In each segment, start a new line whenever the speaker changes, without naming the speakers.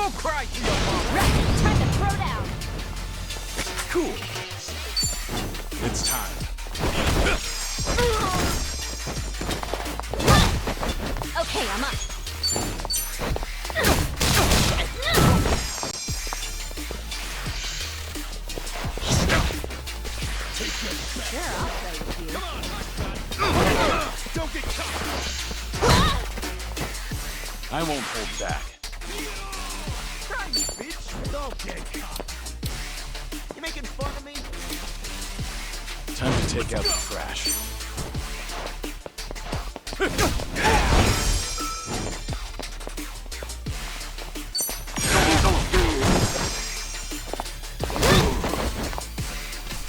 Go cry to your mom.
Right, time to throw down.
Cool. It's time.
Okay, I'm up. Sure, I'll play with you.
Come on, my son. Don't get caught. I won't hold back.
Try me, bitch. Don't get caught. You making fun of me?
Time to take out the trash.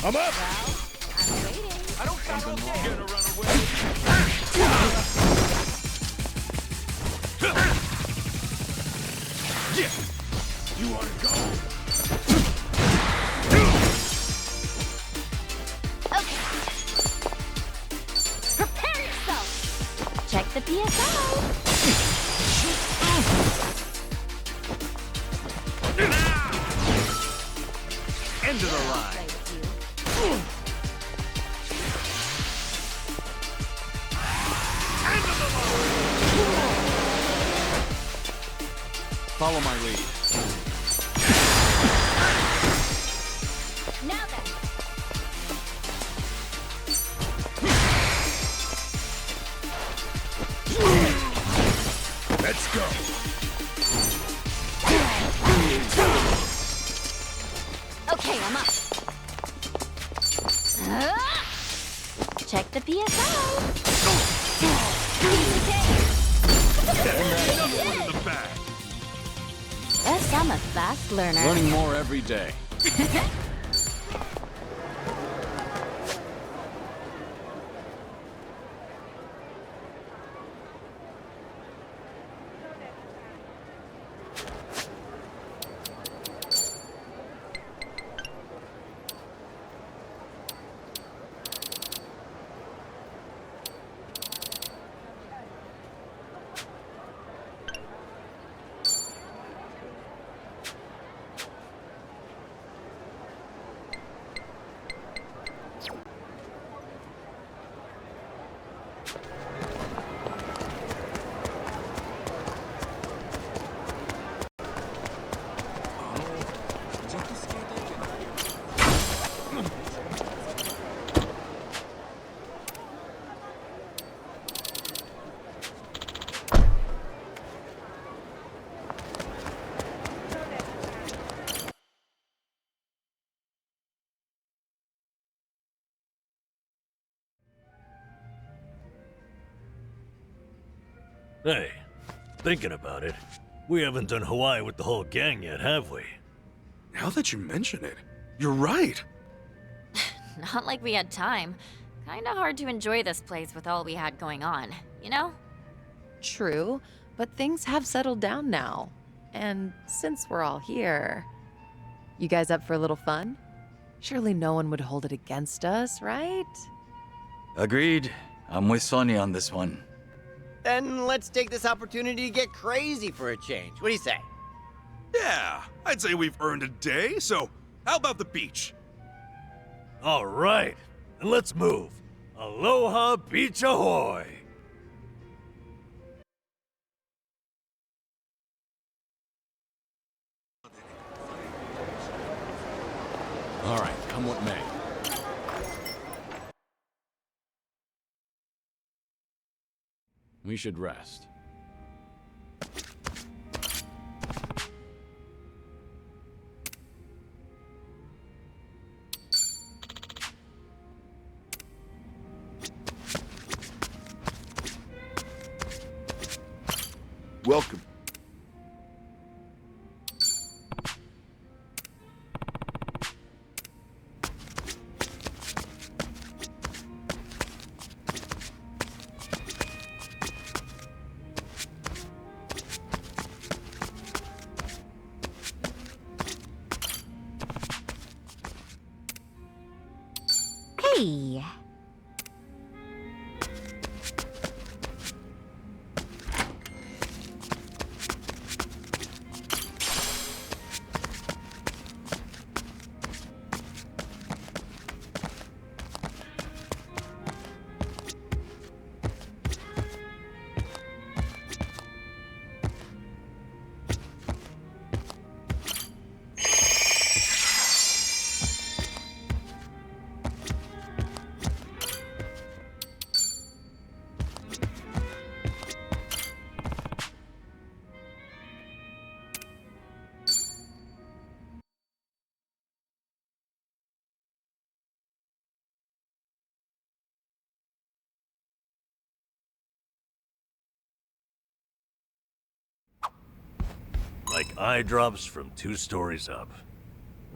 I'm up.
Well, I'm waiting.
I don't sound okay.
Gonna run away. Yeah. You wanna go?
Okay. Prepare yourself. Check the PSO.
End of the
I'll
line.
play with you.
End of the line.
Follow my lead.
Now then.
Let's go.
Okay, I'm up. Check the PSO.
Another one in the bag.
Yes, I'm a fast learner.
Learning more every day.
Hey, thinking about it, we haven't done Hawaii with the whole gang yet, have we?
Now that you mention it, you're right.
Not like we had time. Kinda hard to enjoy this place with all we had going on, you know?
True, but things have settled down now. And since we're all here, you guys up for a little fun? Surely no one would hold it against us, right?
Agreed. I'm with Sonia on this one.
Then let's take this opportunity to get crazy for a change. What do you say?
Yeah, I'd say we've earned a day, so how about the beach?
All right, then let's move. Aloha Beach Ahoy!
All right, come what may. We should rest.
Welcome.
Hey!
Like eye drops from 2 stories up.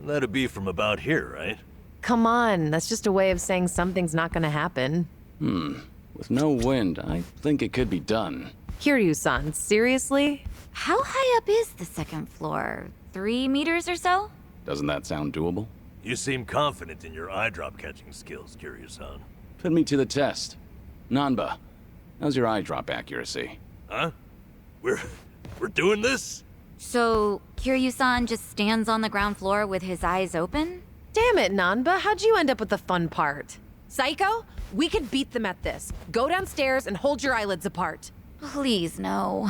That'd be from about here, right?
Come on, that's just a way of saying something's not gonna happen.
With no wind, I think it could be done.
Kiryu-san, seriously?
How high up is the second floor? 3 meters or so?
Doesn't that sound doable?
You seem confident in your eye drop catching skills, Kiryu-san.
Put me to the test. Nanba, how's your eye drop accuracy?
Huh? We're doing this?
So, Kiryu-san just stands on the ground floor with his eyes open?
Damn it, Nanba, how'd you end up with the fun part? Psycho, we could beat them at this. Go downstairs and hold your eyelids apart.
Please, no.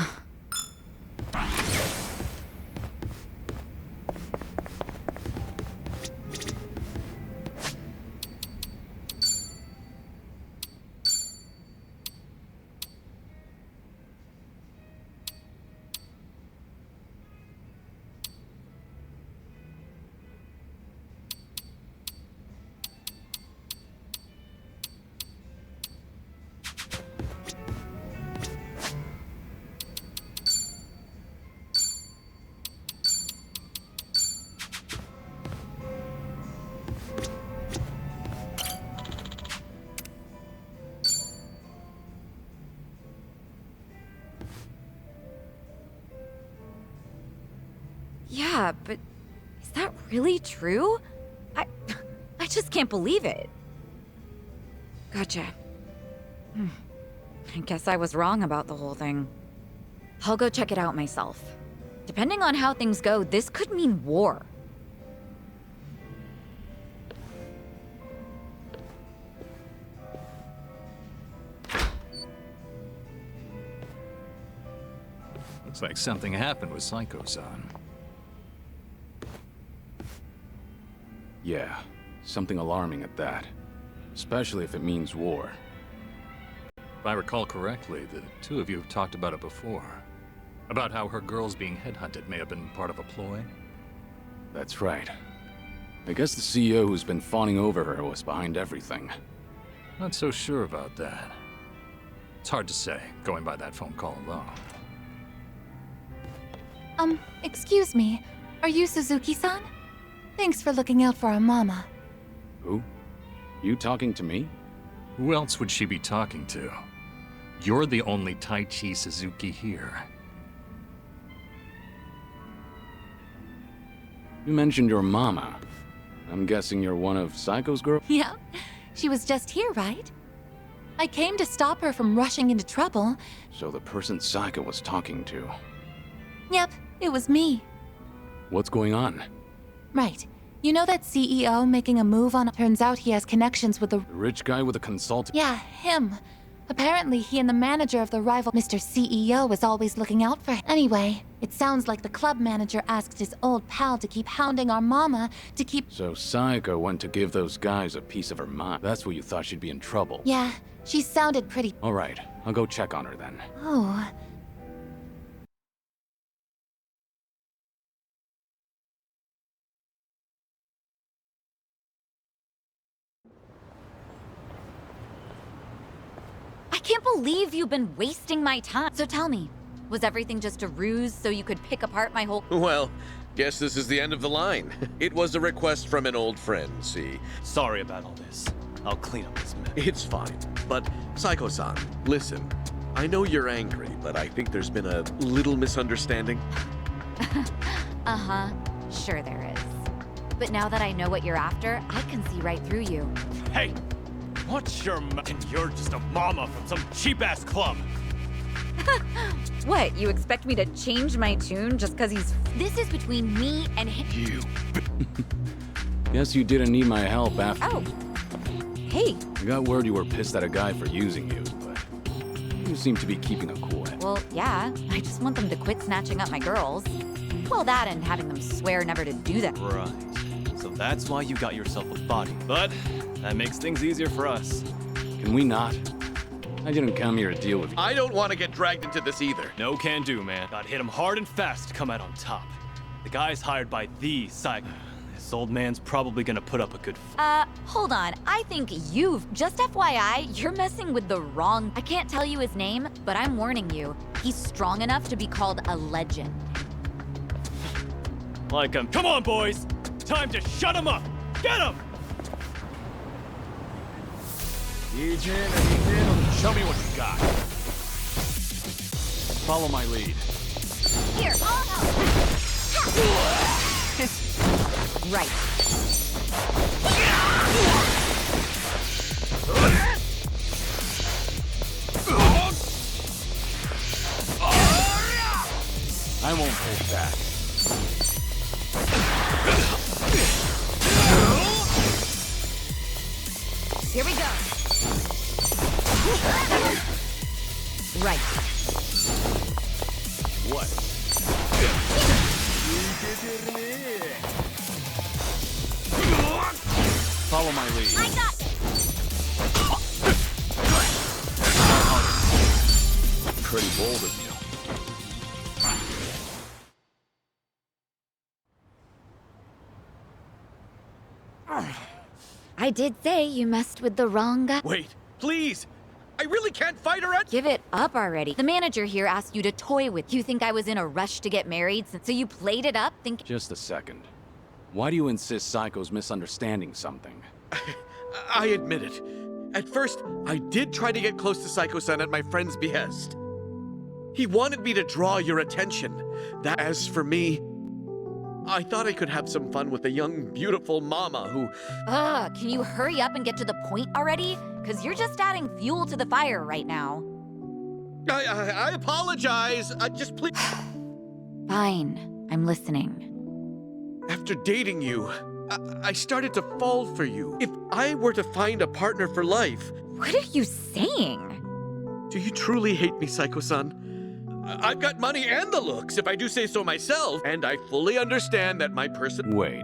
Yeah, but is that really true? I just can't believe it. Gotcha. I guess I was wrong about the whole thing. I'll go check it out myself. Depending on how things go, this could mean war.
Looks like something happened with Psycho-san.
Yeah, something alarming at that. Especially if it means war.
If I recall correctly, the 2 of you have talked about it before. About how her girls being headhunted may have been part of a ploy.
That's right. I guess the CEO who's been fawning over her was behind everything.
Not so sure about that. It's hard to say, going by that phone call alone.
Excuse me. Are you Suzuki-san? Thanks for looking out for our mama.
Who? You talking to me?
Who else would she be talking to? You're the only Taichi Suzuki here.
You mentioned your mama. I'm guessing you're one of Psycho's girls?
Yeah, she was just here, right? I came to stop her from rushing into trouble.
So the person Psycho was talking to.
Yep, it was me.
What's going on?
Right. You know that CEO making a move on... Turns out he has connections with the...
The rich guy with a consultant?
Yeah, him. Apparently, he and the manager of the rival Mr. CEO was always looking out for him. Anyway, it sounds like the club manager asked his old pal to keep hounding our mama to keep...
So Psycho went to give those guys a piece of her mind. That's where you thought she'd be in trouble.
Yeah, she sounded pretty...
All right, I'll go check on her then.
Oh...
I can't believe you've been wasting my time. So tell me, was everything just a ruse so you could pick apart my whole...
Well, guess this is the end of the line. It was a request from an old friend, see?
Sorry about all this. I'll clean up this mess.
It's fine. But, Psycho-san, listen. I know you're angry, but I think there's been a little misunderstanding.
Uh-huh. Sure there is. But now that I know what you're after, I can see right through you.
Hey! Watch your mouth. And you're just a mama from some cheap-ass club.
What, you expect me to change my tune just because he's... This is between me and him.
You.
Guess you didn't need my help after.
Oh. Hey.
I got word you were pissed at a guy for using you, but you seem to be keeping a cool head.
Well, yeah. I just want them to quit snatching up my girls. Well, that and having them swear never to do that.
Right. So that's why you got yourself a body. But that makes things easier for us.
Can we not? I didn't come here to deal with you.
I don't want to get dragged into this either.
No can do, man. Gotta hit him hard and fast to come out on top. The guy's hired by the Psycho. This old man's probably gonna put up a good
Hold on. I think just FYI, you're messing with the wrong... I can't tell you his name, but I'm warning you. He's strong enough to be called a legend.
Like him. Come on, boys! Time to shut him up! Get him!
Show me what you got. Follow my lead.
Here, I'll help. Right.
I won't push back.
Here we go. Right.
What? Follow my lead.
I got this.
Pretty bold of you.
I did say you messed with the wrong guy.
Wait, please! I really can't fight her at—
Give it up already. The manager here asked you to toy with. You think I was in a rush to get married, so you played it up, think—
Just a second. Why do you insist Psycho's misunderstanding something?
I admit it. At first, I did try to get close to Psycho-san at my friend's behest. He wanted me to draw your attention. As for me, I thought I could have some fun with a young, beautiful mama who—
can you hurry up and get to the point already? Because you're just adding fuel to the fire right now.
I apologize. Just please—
Fine, I'm listening.
After dating you, I started to fall for you. If I were to find a partner for life—
What are you saying?
Do you truly hate me, Psycho-san? I've got money and the looks, if I do say so myself, and I fully understand that my person—
Wait.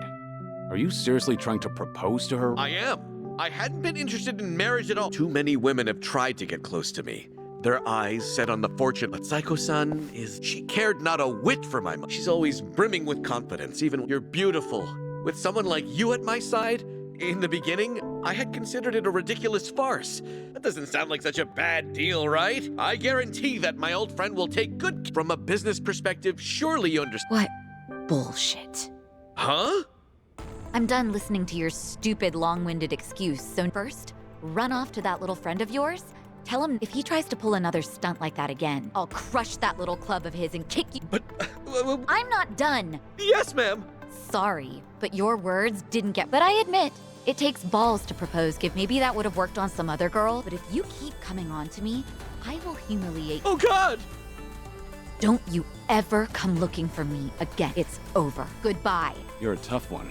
Are you seriously trying to propose to her?
I am. I hadn't been interested in marriage at all. Too many women have tried to get close to me. Their eyes set on the fortune, but Psycho-san she cared not a whit for my money. She's always brimming with confidence, even when you're beautiful. With someone like you at my side, in the beginning, I had considered it a ridiculous farce. That doesn't sound like such a bad deal, right? I guarantee that my old friend will take good— From a business perspective, surely you understand—
What bullshit.
Huh?
I'm done listening to your stupid, long-winded excuse, so first, run off to that little friend of yours. Tell him if he tries to pull another stunt like that again, I'll crush that little club of his and kick you—
But—
I'm not done!
Yes, ma'am!
Sorry, but your words didn't get— But I admit, it takes balls to propose. Maybe that would have worked on some other girl, but if you keep coming on to me, I will humiliate—
Oh, God!
Don't you ever come looking for me again. It's over. Goodbye.
You're a tough one.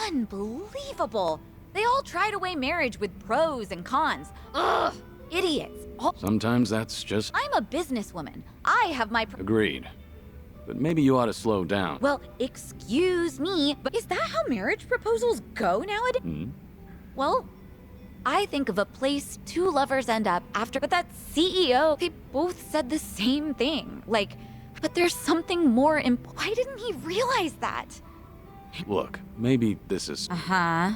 Unbelievable! They all try to weigh marriage with pros and cons. Ugh! Idiots.
Sometimes that's just—
I'm a businesswoman. I have my—
Agreed. But maybe you ought to slow down.
Well, excuse me, but is that how marriage proposals go nowadays? Well, I think of a place two lovers end up after— But that CEO, they both said the same thing. Like, but there's something more Why didn't he realize that?
Look, maybe this is—
Uh-huh.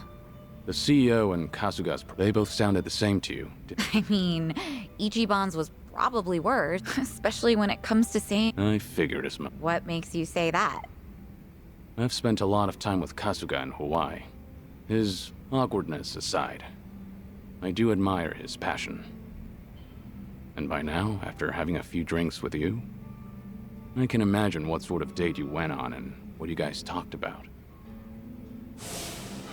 The CEO and Kasuga's— They both sounded the same to you.
I mean, Ichiban's was probably worse, especially when it comes to saying—
I figured as much.
What makes you say that?
I've spent a lot of time with Kasuga in Hawaii. His awkwardness aside, I do admire his passion. And by now, after having a few drinks with you, I can imagine what sort of date you went on and what you guys talked about.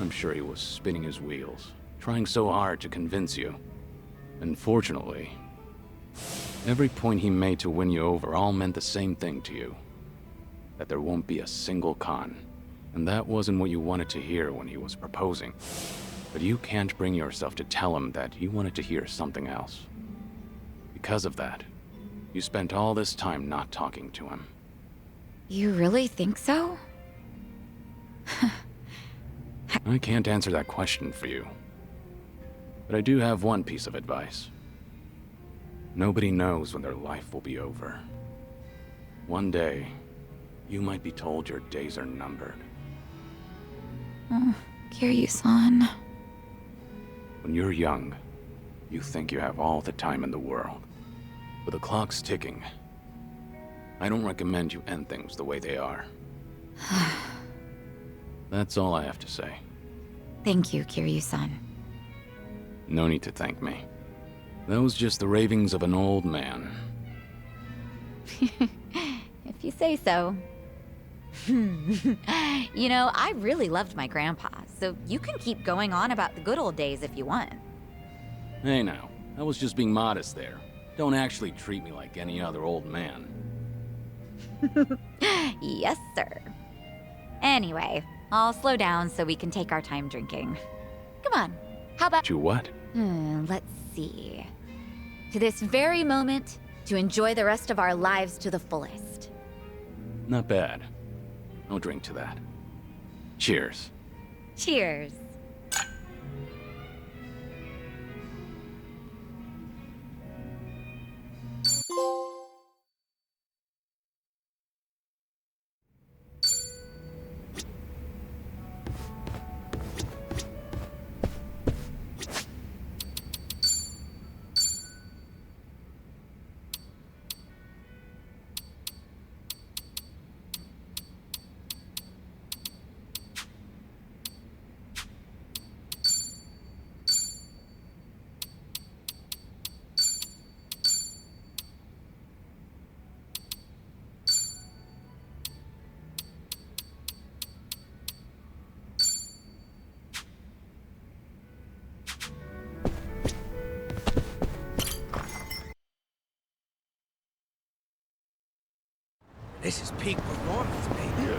I'm sure he was spinning his wheels, trying so hard to convince you. Unfortunately, every point he made to win you over all meant the same thing to you. That there won't be a single con. And that wasn't what you wanted to hear when he was proposing. But you can't bring yourself to tell him that you wanted to hear something else. Because of that, you spent all this time not talking to him.
You really think so?
I can't answer that question for you. But I do have one piece of advice. Nobody knows when their life will be over. One day, you might be told your days are numbered.
Oh, Kiryu-san.
When you're young, you think you have all the time in the world. But the clock's ticking. I don't recommend you end things the way they are. That's all I have to say.
Thank you, Kiryu-san.
No need to thank me. That was just the ravings of an old man.
If you say so. You know, I really loved my grandpa, so you can keep going on about the good old days if you want.
Hey now, I was just being modest there. Don't actually treat me like any other old man.
Yes, sir. Anyway, I'll slow down so we can take our time drinking. Come on, how about...
You what?
Let's see. To this very moment, to enjoy the rest of our lives to the fullest.
Not bad. I'll drink to that. Cheers.
Cheers.
This is peak performance, baby.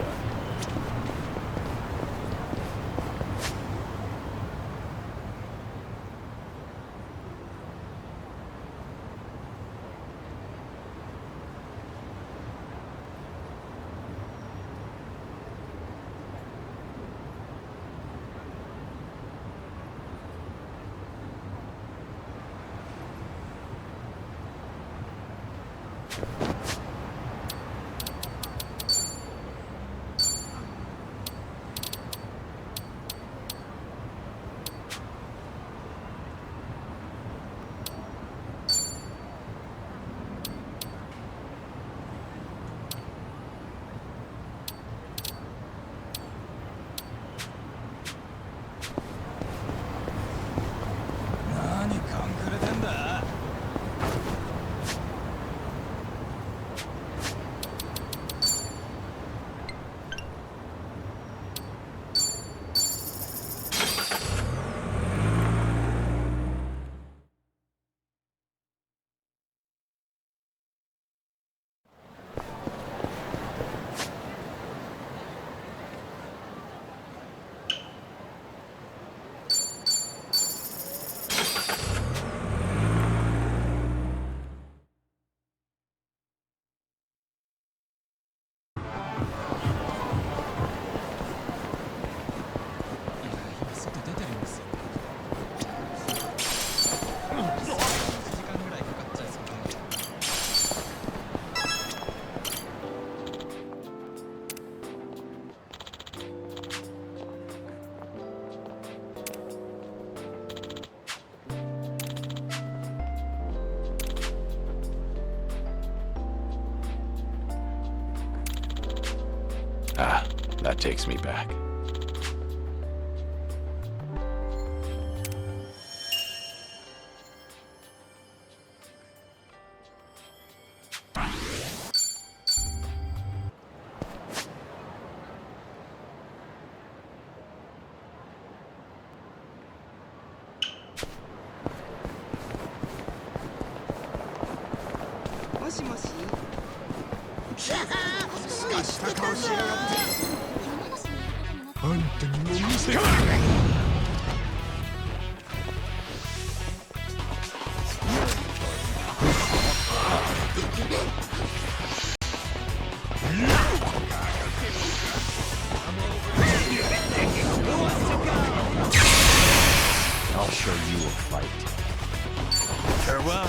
Ah, that takes me back.
I'll show you a fight. Farewell.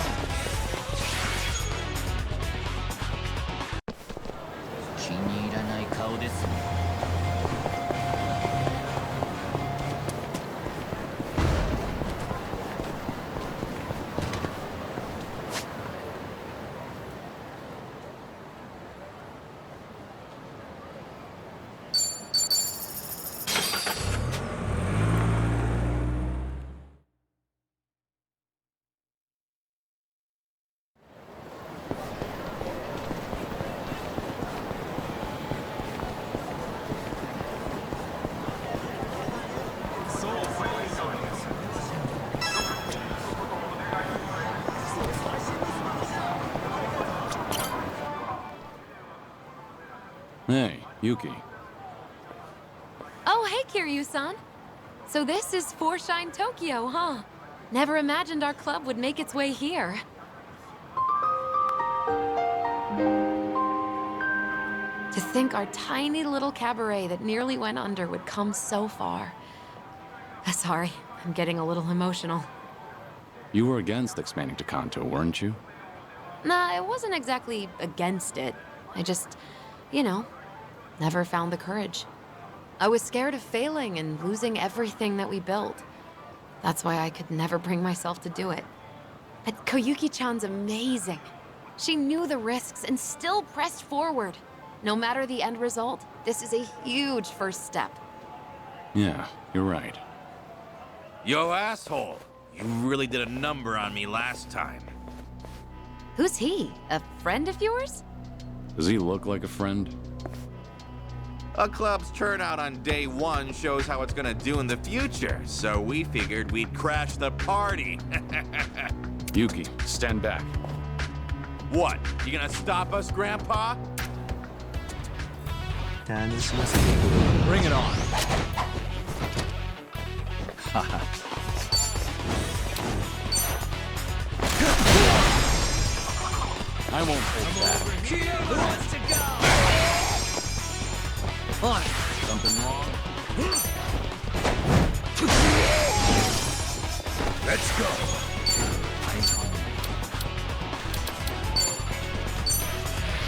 Yuki.
Oh, hey, Kiryu-san. So this is Four Shine Tokyo, huh? Never imagined our club would make its way here. To think our tiny little cabaret that nearly went under would come so far. Sorry, I'm getting a little emotional.
You were against expanding to Kanto, weren't you?
Nah, I wasn't exactly against it. I just, never found the courage. I was scared of failing and losing everything that we built. That's why I could never bring myself to do it. But Koyuki-chan's amazing. She knew the risks and still pressed forward. No matter the end result, this is a huge first step.
Yeah, you're right.
Yo, asshole! You really did a number on me last time.
Who's he? A friend of yours?
Does he look like a friend?
A club's turnout on day one shows how it's gonna do in the future, so we figured we'd crash the party.
Yuki, stand back.
What? You gonna stop us, Grandpa?
Bring it on. I won't hold back.
Who wants to go?
What? Something wrong?
Let's go.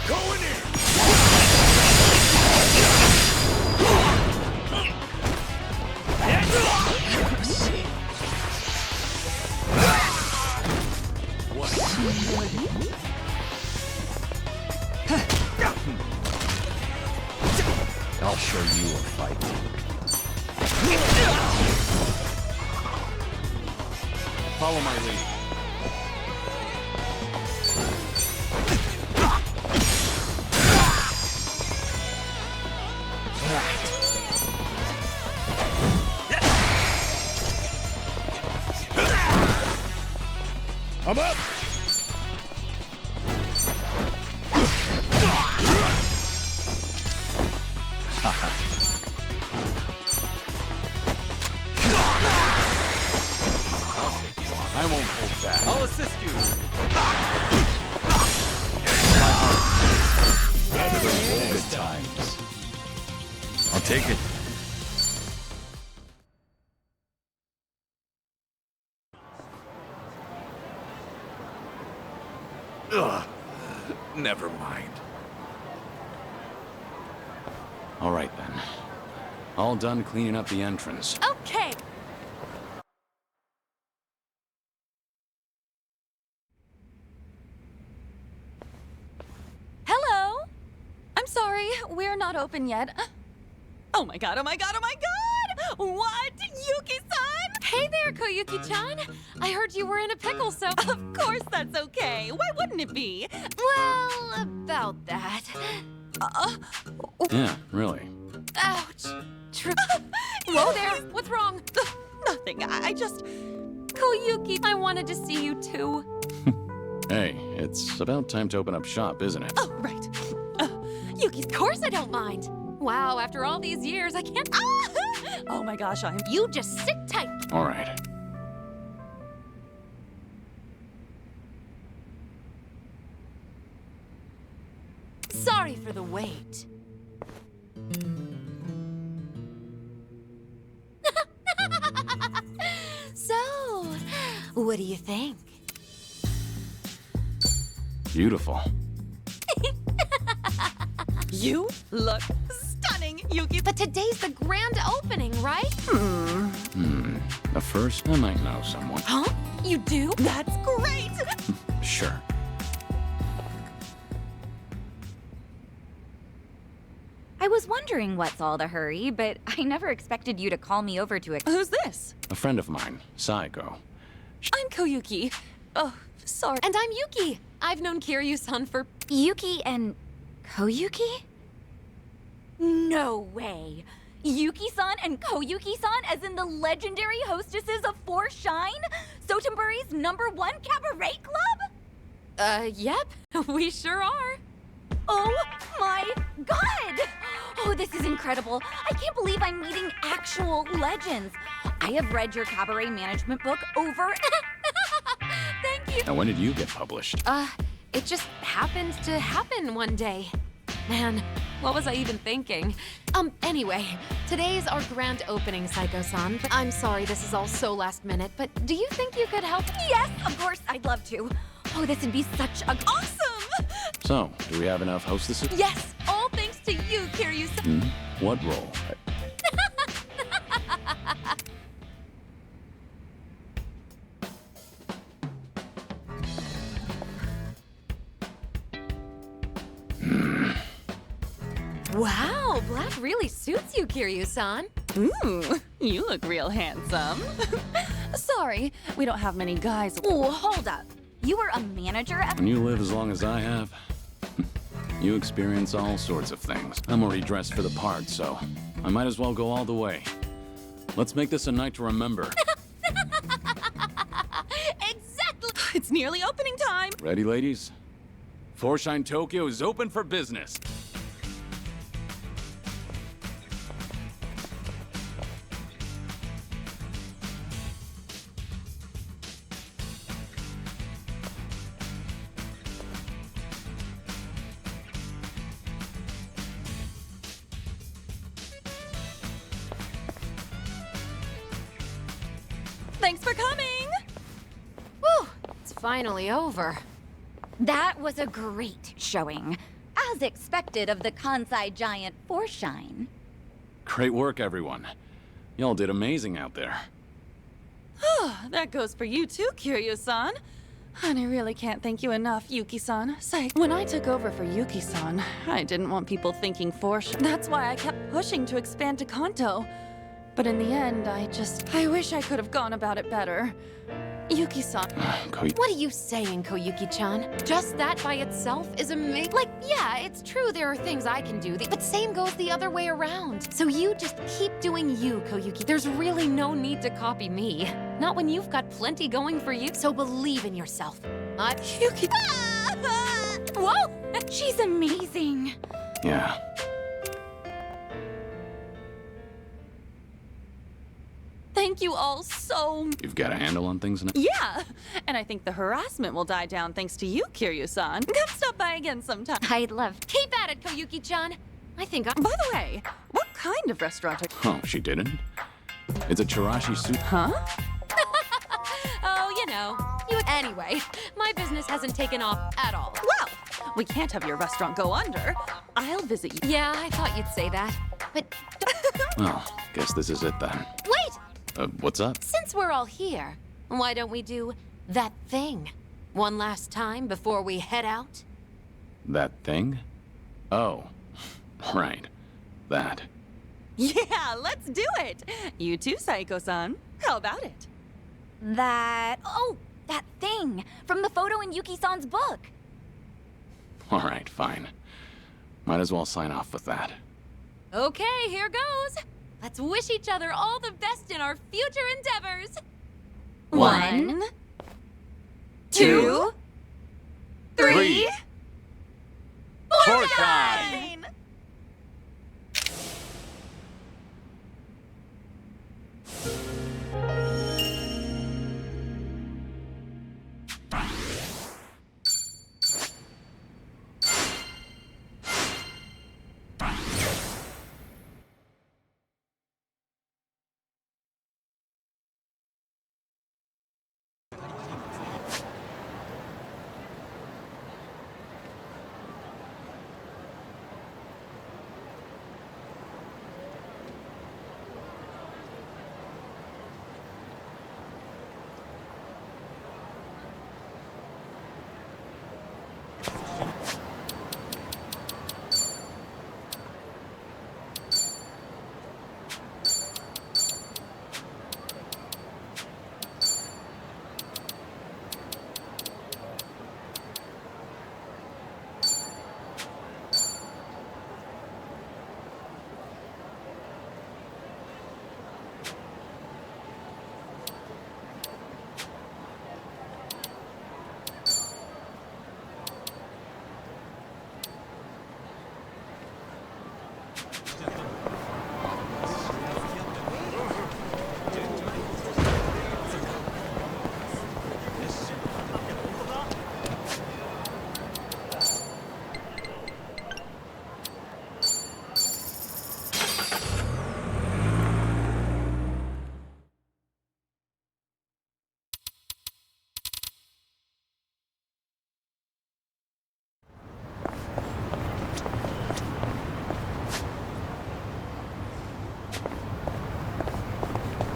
Going in.
I'll show you a fight.
Follow my lead.
I'm up.
I won't hold back.
I'll assist you.
Good times. I'll take it.
Ugh. Never mind.
All right, then. All done cleaning up the entrance.
Okay.
Hello? I'm sorry, we're not open yet. Oh my god, oh my god, oh my god! What? Yuki-san?
Hey there, Koyuki-chan. I heard you were in a pickle, so...
Of course that's okay. Why wouldn't it be?
Well, about that.
Yeah, really.
Ouch. Whoa there, what's wrong?
Nothing, I just...
Koyuki, I wanted to see you too.
Hey, it's about time to open up shop, isn't it?
Oh, right.
Yuki, of course I don't mind. Wow, after all these years, I can't...
Oh my gosh,
You just sit tight.
All right.
Sorry for the wait. So, what do you think?
Beautiful.
You look stunning, Yuki.
But today's the grand opening, right?
At first, I might know someone.
Huh? You do?
That's great!
Sure.
I was wondering what's all the hurry, but I never expected you to call me over to Who's this?
A friend of mine, Saiko.
I'm Koyuki. Oh, sorry.
And I'm Yuki. I've known Kiryu-san for...
Yuki and Koyuki? No way. Yuki-san and Koyuki-san as in the legendary hostesses of Four Shine? Sotenburi's #1 cabaret club?
Yep. We sure are.
Oh my god! Oh, this is incredible. I can't believe I'm meeting actual legends. I have read your cabaret management book over... Thank you.
Now, when did you get published?
It just happened to happen one day. Man, what was I even thinking? Anyway, today's our grand opening, Psycho-san. I'm sorry this is all so last minute, but do you think you could help?
Yes, of course, I'd love to. Oh, this would be such a... Awesome!
So, do we have enough hostesses?
Yes, all thanks to you, Kiryu-san.
What role?
Wow, black really suits you, Kiryu-san.
Ooh, you look real handsome. Sorry, we don't have many guys.
Oh, hold up. You were a manager at...
When you live as long as I have, you experience all sorts of things. I'm already dressed for the part, so I might as well go all the way. Let's make this a night to remember.
Exactly! It's nearly opening time!
Ready, ladies? Foreshine Tokyo is open for business.
Thanks for coming!
Whew, it's finally over.
That was a great showing. As expected of the Kansai giant Foreshine.
Great work, everyone. Y'all did amazing out there.
That goes for you too, Kiryu-san. And I really can't thank you enough, Yuki-san. When I took over for Yuki-san, I didn't want people thinking Foreshine. That's why I kept pushing to expand to Kanto. But in the end, I wish I could have gone about it better. Yuki-san.
What are you saying, Koyuki-chan? Just that by itself is amazing. Like, yeah, it's true there are things I can do, but same goes the other way around. So you just keep doing you, Koyuki. There's really no need to copy me. Not when you've got plenty going for you. So believe in yourself.
Yuki.
Whoa! She's amazing.
Yeah.
Thank you all so...
You've got a handle on things now?
Yeah! And I think the harassment will die down thanks to you, Kiryu-san. Come stop by again sometime.
I'd love to.
Keep at it, Koyuki-chan. I think
By the way, what kind of restaurant are...
Oh, she didn't? It's a chirashi soup.
Huh?
Oh, you know. Anyway, my business hasn't taken off at all.
Well, we can't have your restaurant go under. I'll visit you.
Yeah, I thought you'd say that. But
Well, guess this is it then.
wait!
What's up?
Since we're all here, why don't we do that thing one last time before we head out?
That thing? Oh, right. That.
Yeah, let's do it. You too, Saiko-san. How about it?
That thing from the photo in Yuki-san's book.
All right, fine. Might as well sign off with that.
Okay, here goes. Let's wish each other all the best in our future endeavors.
1,
2,
3.
Foreshine!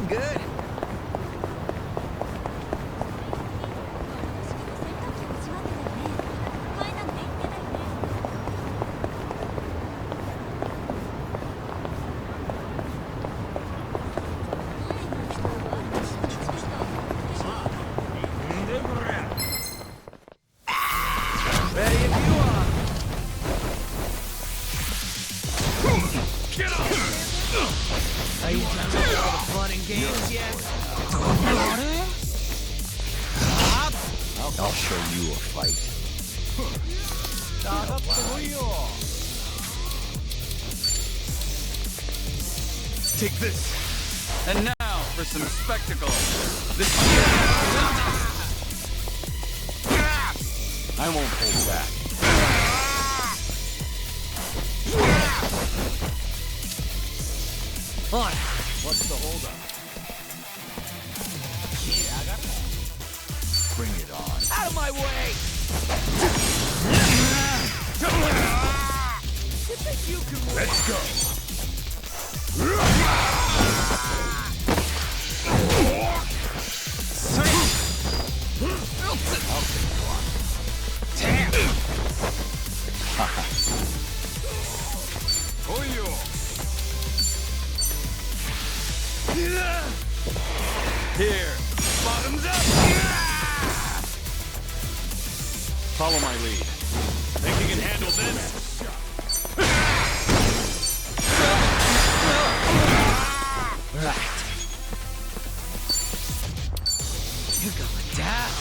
good. Ready if you are.
Get up!
Are you done with all the fun and games yet? I'll show you a fight.
Take this.
And now for some spectacle.
I won't hold back.
On. What's the holdup? Bring it on. Out of my way! You think you can win?
Let's go.
Here, bottoms up!
Follow my lead.
Think you can handle this?
Right. You're going down.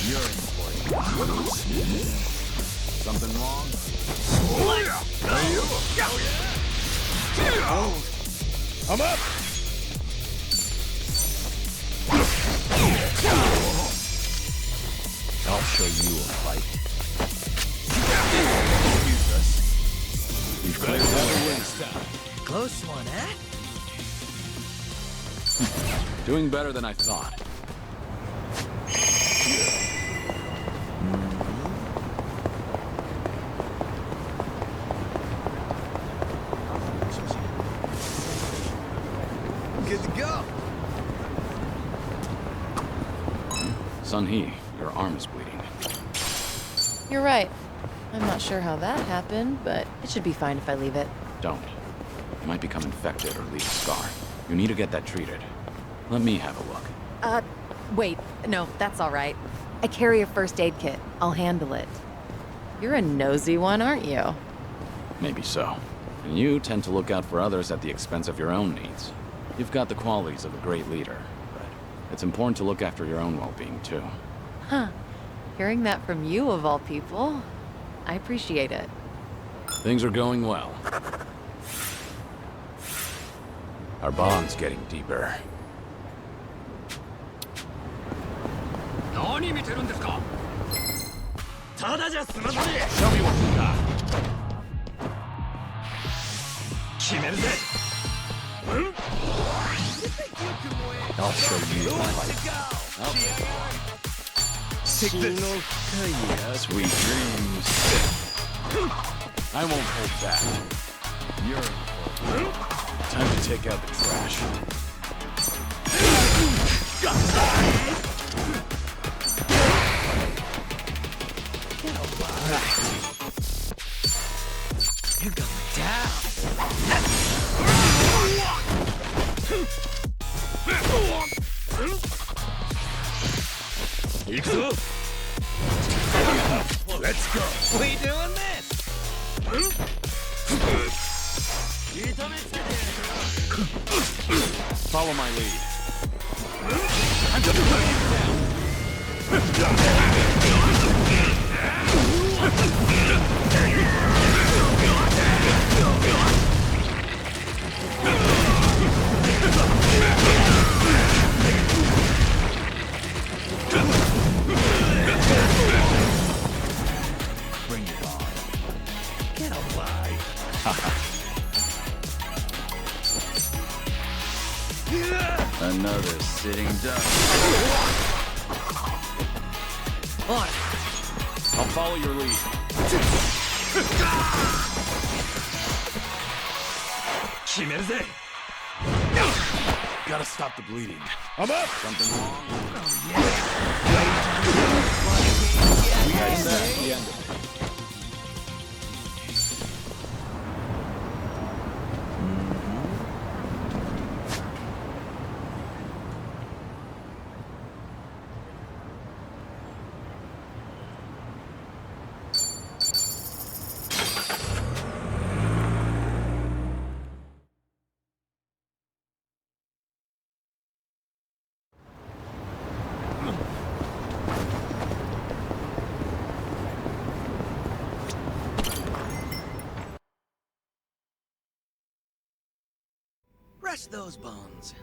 You're in for it.
Something wrong?
I'm up.
I'll show you a fight.
We've cleared that waste out.
Close one, eh?
Doing better than I thought.
Good to go.
Sun-Hee, your arm is bleeding.
You're right. I'm not sure how that happened, but it should be fine if I leave it.
Don't. You might become infected or leave a scar. You need to get that treated. Let me have a look.
Wait. No, that's all right. I carry a first aid kit. I'll handle it. You're a nosy one, aren't you?
Maybe so. And you tend to look out for others at the expense of your own needs. You've got the qualities of a great leader, but it's important to look after your own well-being, too.
Huh. Hearing that from you, of all people, I appreciate it.
Things are going well. Our bond's getting deeper.
Show me what you got.
I'll show you a fight.
Take this.
Sweet dreams. I won't hold back.
You're
Time to take out the trash.
You're going down.
Let's go.
We doing this?
Follow my lead.
I'm just putting you down.
Bring it on. Get alive.
Another sitting duck.
On.
I'll follow your lead.
Gotta stop the bleeding.
I'm up!
Something wrong?
We got the end of it.
Rest those bones.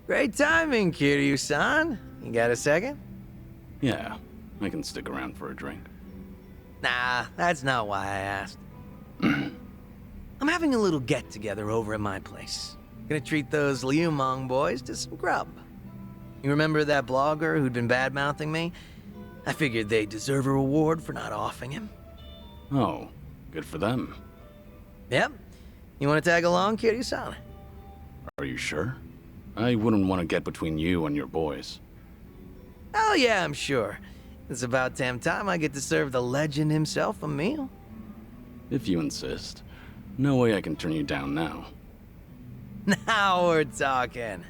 Great timing, Kiryu-san. You got a second?
Yeah, I can stick around for a drink.
Nah, that's not why I asked. I'm having a little get-together over at my place. Gonna treat those Liumong boys to some grub. You remember that blogger who'd been bad-mouthing me? I figured they deserve a reward for not offing him.
Oh, good for them.
Yep. You want to tag along, Kiryu-san?
Are you sure? I wouldn't want to get between you and your boys.
Oh yeah, I'm sure. It's about damn time I get to serve the legend himself a meal.
If you insist. No way I can turn you down now.
Now we're talking.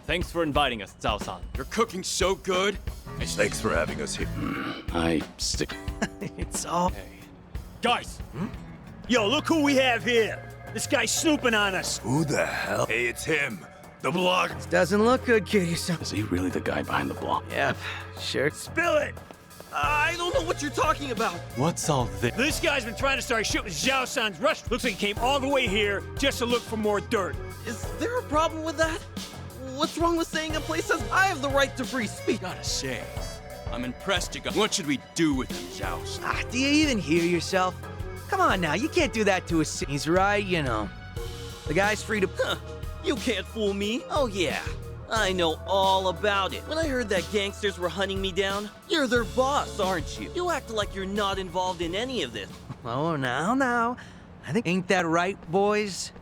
Thanks for inviting us, Zhao-san.
You're cooking so good.
Thanks for having us here.
I stick.
It's all...
Hey. Guys!
Yo, look who we have here. This guy's snooping on us.
Who the hell? Hey, it's him. The blogger.
This doesn't look good, Kiryu-san.
Is he really the guy behind the blog?
Yep, sure.
Spill it.
I don't know what you're talking about.
What's all this?
This guy's been trying to start shit with Zhao-san's rush. Looks like he came all the way here just to look for more dirt.
Is there a problem with that? What's wrong with saying a place says I have the right to free speech?
Gotta say, I'm impressed you got. What should we do with him, Zhao?
Ah, do you even hear yourself? Come on now, you can't do that to a He's right, you know. The guy's free to...
Huh. You can't fool me. Oh yeah, I know all about it. When I heard that gangsters were hunting me down, you're their boss, aren't you? You act like you're not involved in any of this.
Oh, now. I think... Ain't that right, boys?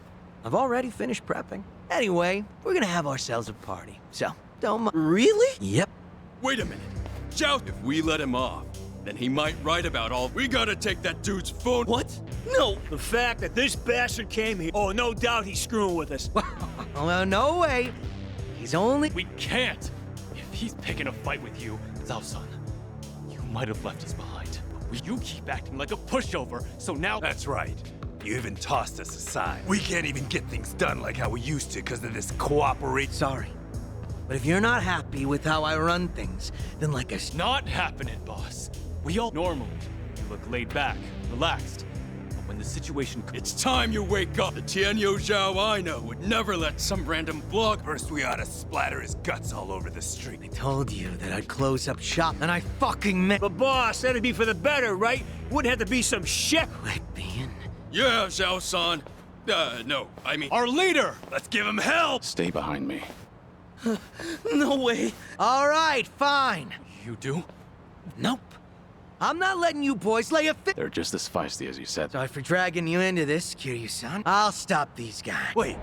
I've already finished prepping. Anyway, we're gonna have ourselves a party, so don't mind.
Really?
Yep.
Wait a minute. Zhao, if we let him off, then he might write about all. We gotta take that dude's phone.
What? No.
The fact that this bastard came here, oh, no doubt he's screwing with us.
Well, no way. He's only...
We can't! If he's picking a fight with you, Zhao-san, you might have left us behind. But you keep acting like a pushover, so now...
That's right. You even tossed us aside. We can't even get things done like how we used to because of this cooperate.
Sorry. But if you're not happy with how I run things, then like a...
Not happening, boss. We all... Normally, you look laid back, relaxed. But when the situation...
It's time you wake up. The Tianyo Zhao I know would never let some random blog...
First, we ought to splatter his guts all over the street.
I told you that I'd close up shop, and I fucking meant...
But boss, that'd be for the better, right? Wouldn't have to be some shit.
Quit being...
Yeah, Zhao-san. No, I mean... Our leader!
Let's give him help!
Stay behind me.
No way.
All right, fine.
You do?
Nope. I'm not letting you boys lay a fit.
They're just as feisty as you said.
Sorry for dragging you into this, Kiryu-san. I'll stop these guys.
Wait,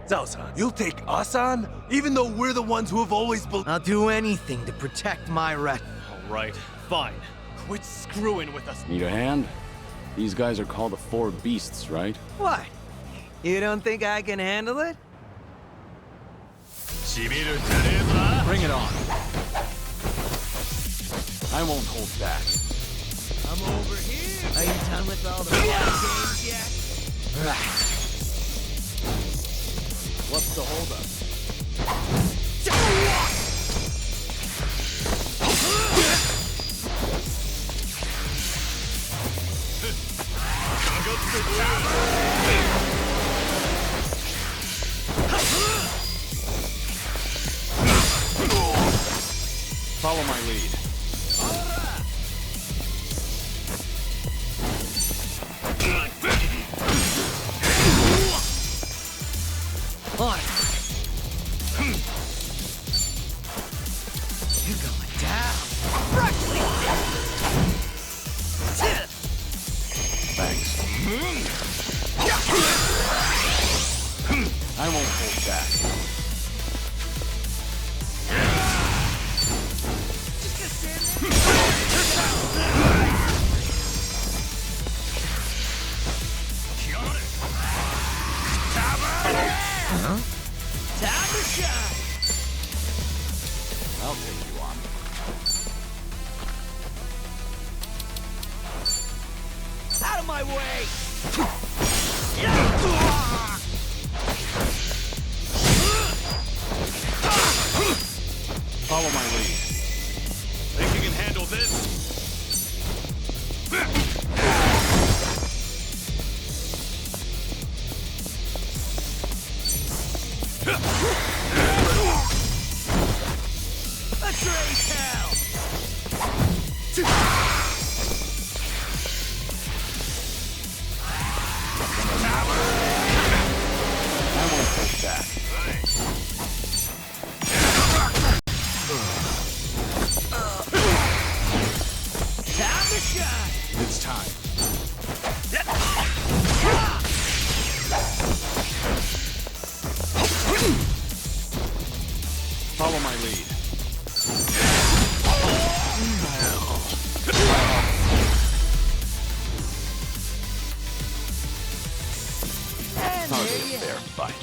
Zhao-san, you'll take us on? Even though we're the ones who have always believed...
I'll do anything to protect my rep.
All right, fine. Quit screwing with us.
Need a hand? These guys are called the Four Beasts, right?
What? You don't think I can handle it?
Bring it on. I won't hold back.
I'm over here. Are you done with all the games yet?
What's the holdup?
Follow my lead.
On. You're going down. Freshly
Thanks. I won't hold back.
Time to shine.
I'll take you on.
Out of my way.
Follow my lead.
Think you can handle this?
Let's raise hell.
I won't hold back.
Time to shine.
It's time. Follow my lead. Hardly a fair fight.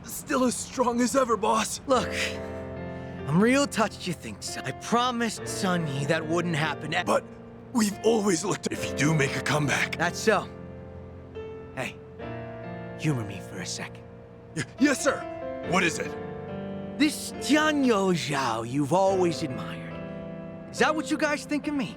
Still as strong as ever, boss.
Look, I'm real touched you think so. I promised Sunny that wouldn't happen.
But we've always looked if you do make a comeback.
That's so. Hey, humor me for a second.
Yes, sir. What is it?
This Tianyo Zhao you've always admired. Is that what you guys think of me?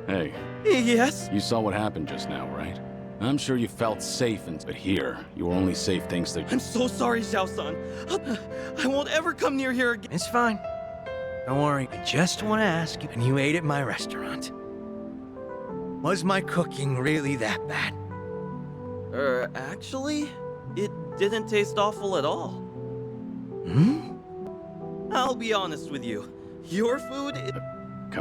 Hey.
Yes?
You saw what happened just now, right? I'm sure you felt safe, but here, you were only safe thanks to...
I'm so sorry, Xiao-san. I won't ever come near here again.
It's fine. Don't worry. I just want to ask you, and you ate at my restaurant. Was my cooking really that bad?
Actually, it didn't taste awful at all.
Hmm?
I'll be honest with you. Your food,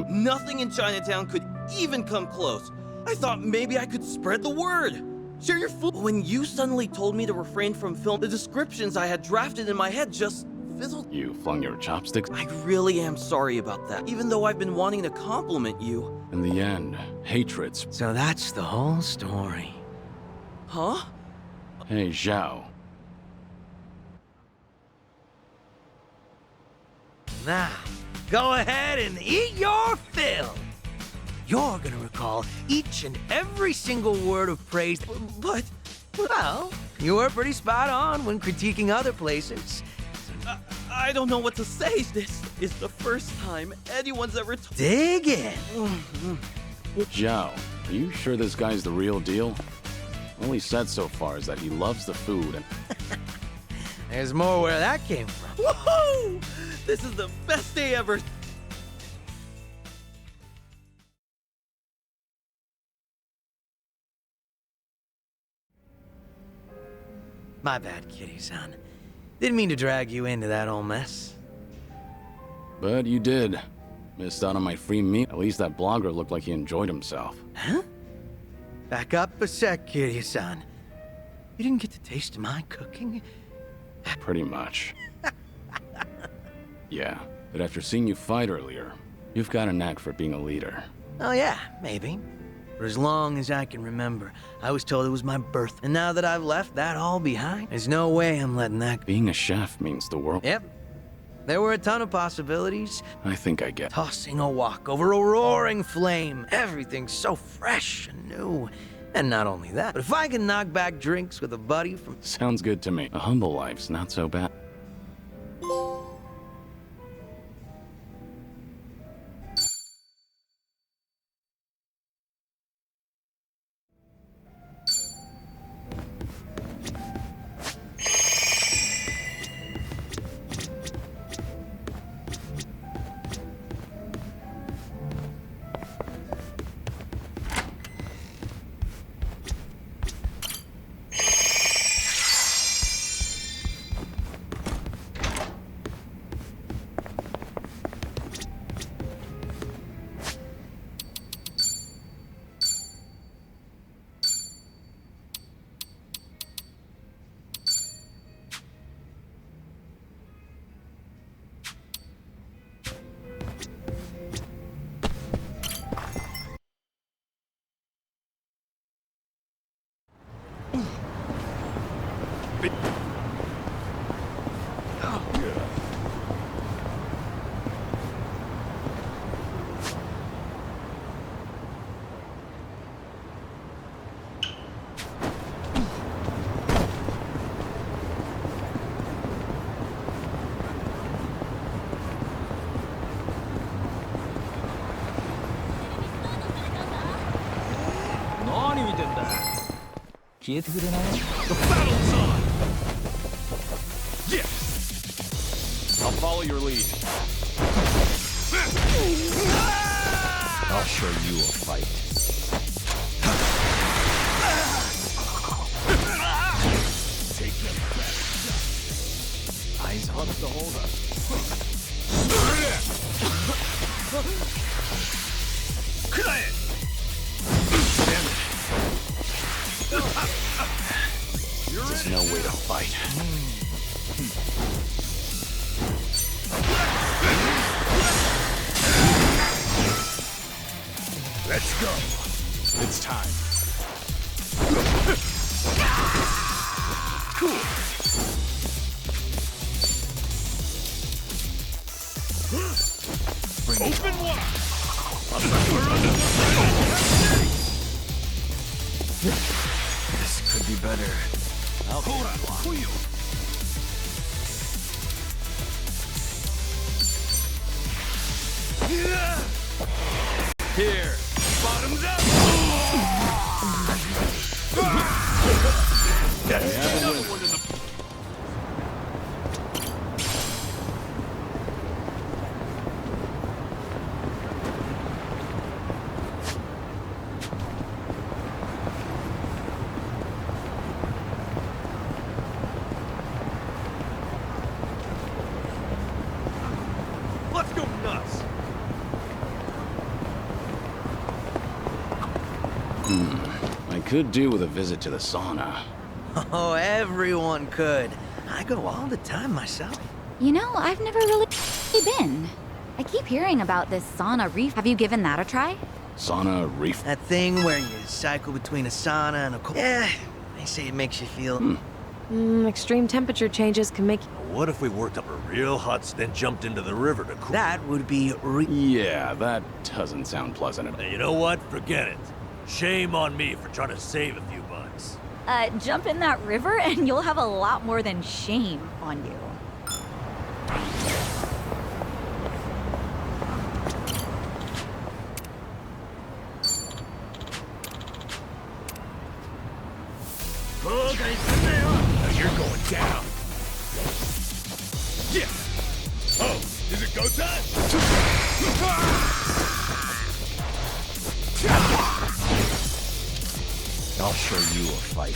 nothing in Chinatown could even come close. I thought maybe I could spread the word. Share your food. When you suddenly told me to refrain from film, the descriptions I had drafted in my head just fizzled.
You flung your chopsticks?
I really am sorry about that, even though I've been wanting to compliment you.
In the end, hatred.
So that's the whole story.
Huh?
Hey, Zhao.
Now, go ahead and eat your fill. You're gonna recall each and every single word of praise.
But,
well, you were pretty spot on when critiquing other places.
I don't know what to say. This is the first time anyone's ever
Dig in.
Zhao, are you sure this guy's the real deal? All he said so far is that he loves the food and...
There's more where that came from.
Woohoo! This is the best day ever.
My bad, Kitty-san. Didn't mean to drag you into that whole mess.
But you did. Missed out on my free meal. At least that blogger looked like he enjoyed himself.
Huh? Back up a sec, Kiryu-san. You didn't get to taste my cooking?
Pretty much. Yeah, but after seeing you fight earlier, you've got a knack for being a leader.
Oh yeah, maybe. For as long as I can remember, I was told it was my birth. And now that I've left that all behind, there's no way I'm letting that...
Being a chef means the world...
Yep. There were a ton of possibilities.
I think I get...
Tossing a wok over a roaring flame. Everything's so fresh and new. And not only that, but if I can knock back drinks with a buddy from...
Sounds good to me. A humble life's not so bad.
The battle's on! Yeah! I'll follow your lead.
I'll show you a fight.
Take them back. Eyes on the holdup.
There's no way to fight.
Let's go. It's time. Cool. Open wide.
This could be better.
Here. Bottoms up. That's another one in the...
Let's go nuts!
I could do with a visit to the sauna.
Oh, everyone could. I go all the time myself.
You know, I've never really been. I keep hearing about this sauna reef. Have you given that a try?
Sauna reef.
That thing where you cycle between a sauna and a cold. Yeah, they say it makes you feel.
Extreme temperature changes can make.
What if we worked up a real hot, then jumped into the river to cool?
That would be.
Yeah, that doesn't sound pleasant.
Hey, you know what? Forget it. Shame on me for trying to save a few bucks.
Jump in that river and you'll have a lot more than shame on you.
Now you're going down. Yeah. Oh, is it go time?
I'll show you a fight.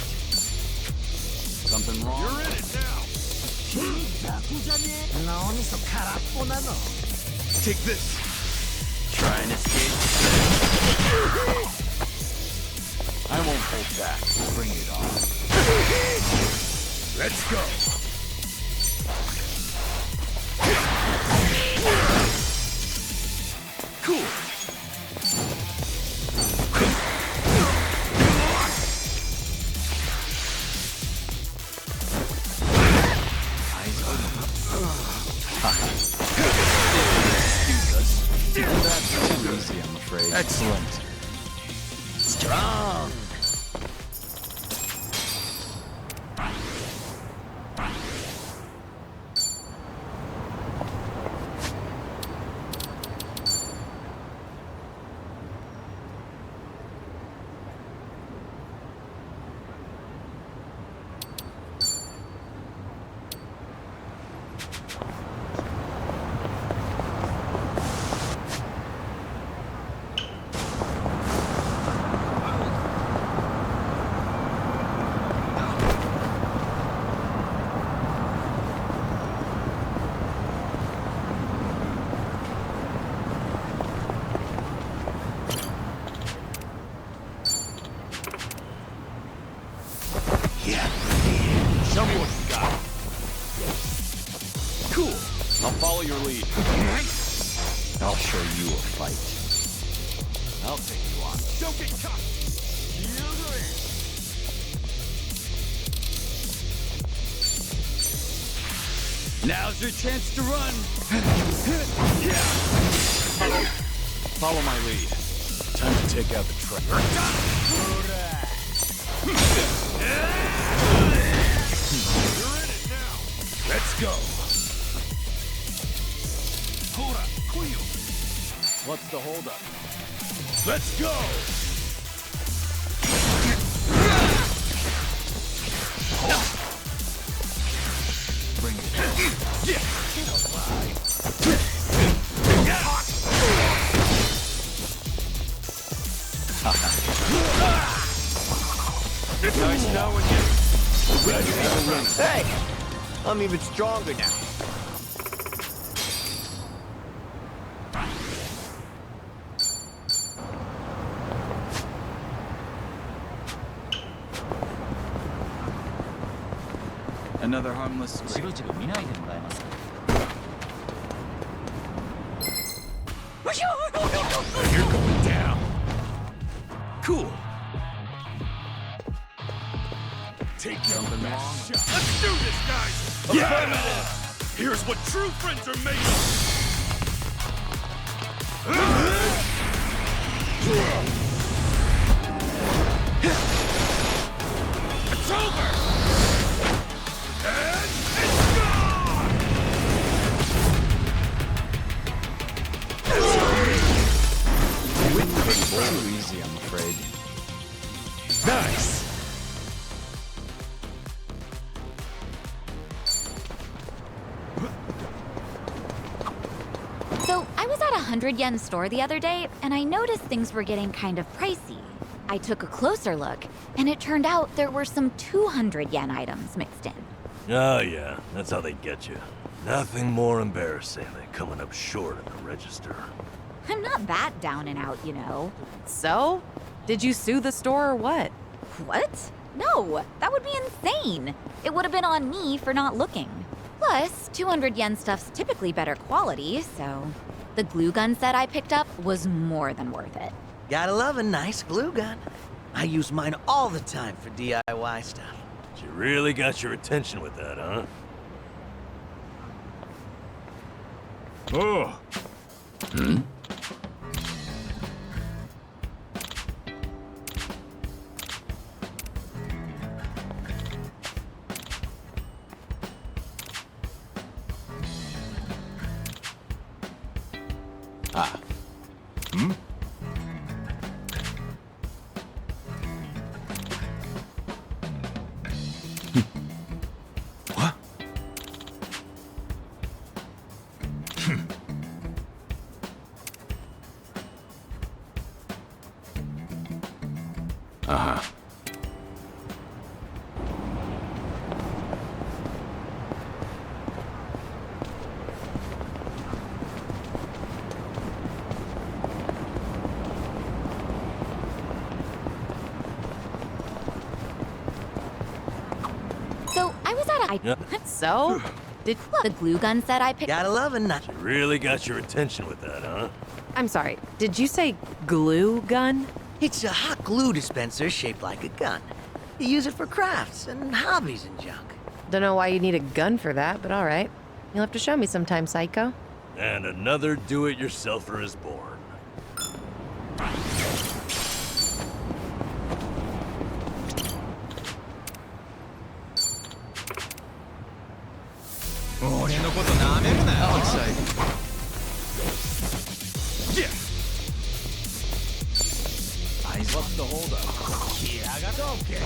Something wrong?
You're in it now. Take this.
Try and escape.
I won't hold back.
Bring it on.
Let's go. Cool.
That's too easy, I'm afraid. Excellent.
Strong.
Show me what you got. Cool. I'll follow your lead.
I'll show you a fight.
I'll take you on. Don't get caught.
Now's your chance to run.
Follow my lead. Time to take out the trap.
You're in it now. Let's go.
What's the holdup?
Let's go.
Bring it.
Nice knowing you.
Hey! I'm even stronger now.
Another harmless.
You're going down. Cool. Take down the last shot. Let's do this, guys! Yeah! Here's what true friends are made of! It's over! And it's gone!
Too easy, I'm afraid.
Nice!
So, I was at a 100 yen store the other day, and I noticed things were getting kind of pricey. I took a closer look, and it turned out there were some 200 yen items mixed in.
Oh, yeah. That's how they get you. Nothing more embarrassing than coming up short at the register.
I'm not that down and out, you know.
So? Did you sue the store or what?
What? No, that would be insane. It would have been on me for not looking. Plus, 200 yen stuff's typically better quality, so the glue gun set I picked up was more than worth it.
Gotta love a nice glue gun. I use mine all the time for DIY stuff.
She really got your attention with that, huh?
Oh!
Uh-huh.
So, I was at a...
So?
Did the glue gun set I picked...
Gotta love a nut.
She really got your attention with that, huh?
I'm sorry, did you say glue gun?
It's a hot glue dispenser shaped like a gun. You use it for crafts and hobbies and junk.
Don't know why you need a gun for that, but all right. You'll have to show me sometime, Psycho.
And another do-it-yourselfer is born.
How exciting.
Yeah!
What's the holdup?
Yeah, I got the okay.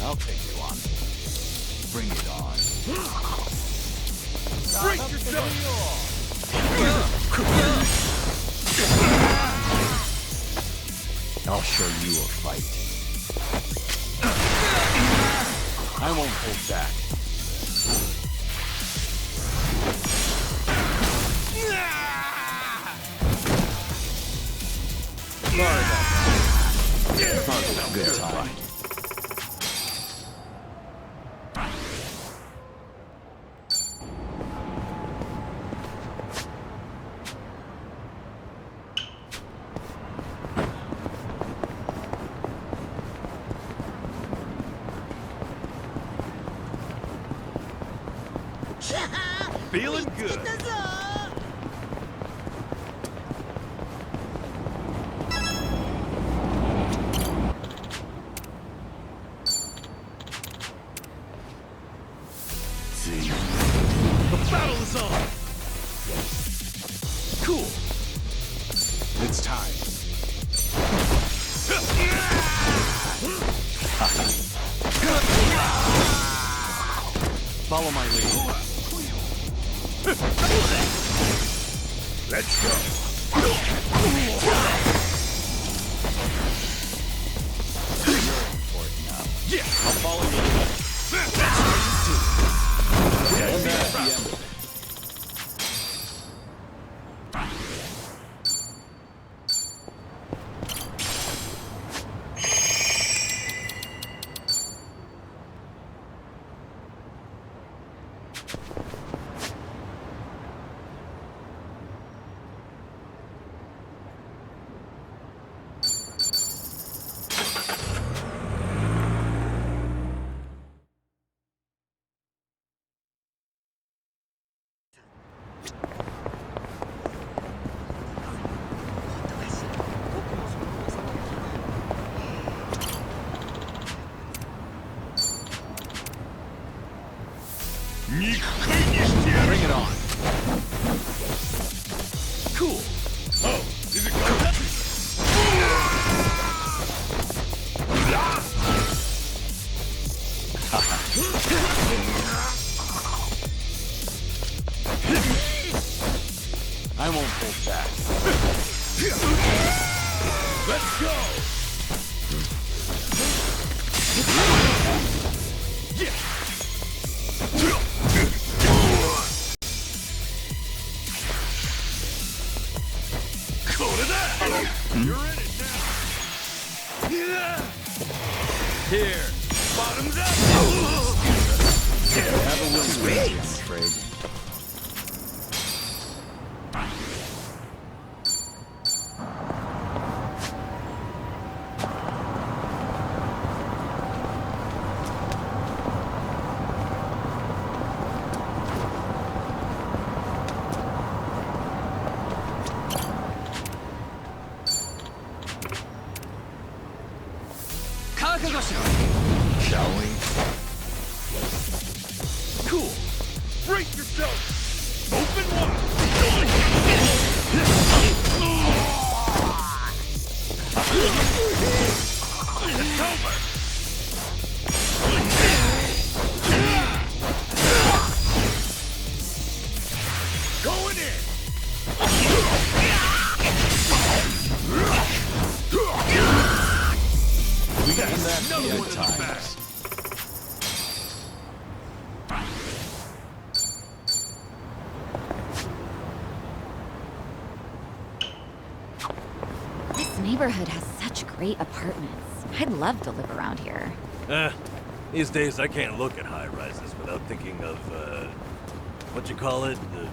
I'll take you on. Bring it on.
Brace yourself!
I'll show you a fight.
I won't hold back.
Good time.
Feeling good. See, the battle is on. Cool.
It's time.
Follow my lead.
Let's go.
Yeah, I'll follow you.
That's how you do it.
And that's the end of it.
Bring
it on.
Cool. Oh, is it going?
I won't hold back.
Let's go. Go to that. You're in it now.
Here.
Bottoms up.
Have a win, I'm afraid.
Shall we? Cool. Brace yourself. Open wide. It's over. Going in. We got another one in the back.
This neighborhood has such great apartments. I'd love to live around here.
These days I can't look at high-rises without thinking of, what you call it? The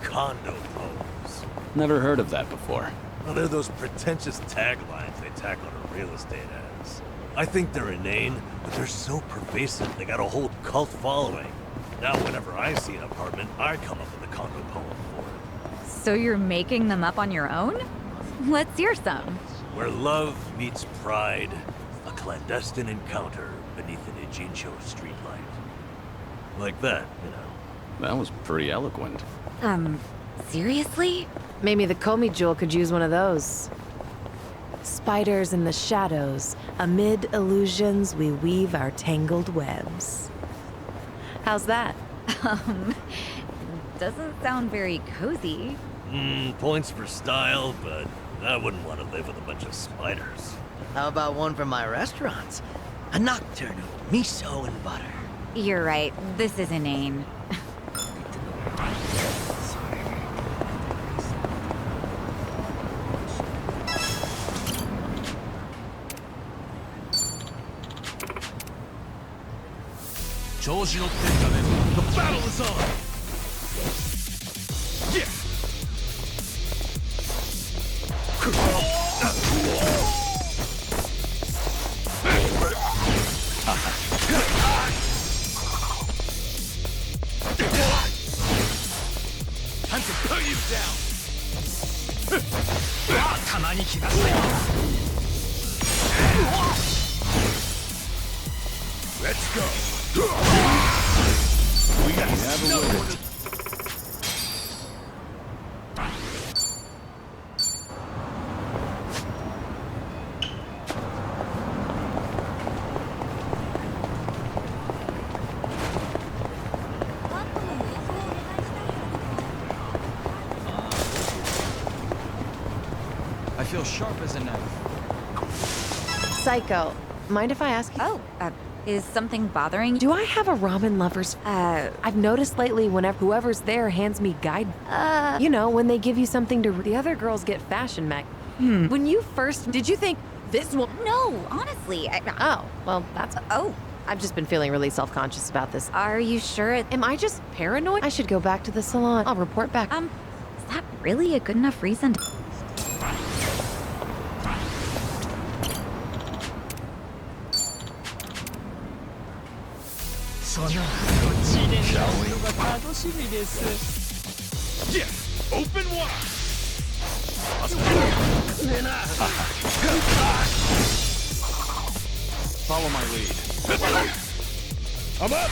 condo homes.
Never heard of that before.
Well, they're those pretentious taglines they tack on real estate ads. I think they're inane, but they're so pervasive they got a whole cult following. Now whenever I see an apartment, I come up with a condo poem for it.
So you're making them up on your own? Let's hear some.
Where love meets pride, a clandestine encounter beneath an Ijincho streetlight. Like that, you know.
That was pretty eloquent.
Seriously?
Maybe the Komi Jewel could use one of those. Spiders in the shadows, amid illusions we weave our tangled webs. How's that?
Doesn't sound very cozy.
Points for style, but I wouldn't want to live with a bunch of spiders.
How about one from my restaurants? A nocturne of miso and butter.
You're right, this is inane.
The battle is on! Yeah! Time to put you down! Let's go! We got another one.
feel sharp as a knife.
Psycho, mind if I ask you?
Oh, is something bothering you?
Do I have a ramen lover's? I've noticed lately whenever whoever's there hands me guide. You know, when they give you something to. The other girls get fashion mag. When you first, did you think this one?
No, honestly.
Oh, well, that's.
Oh.
I've just been feeling really self-conscious about this.
Are you sure
Am I just paranoid? I should go back to the salon. I'll report back.
Is that really a good enough reason to...
Yeah, open wide.
Follow my lead.
I'm up.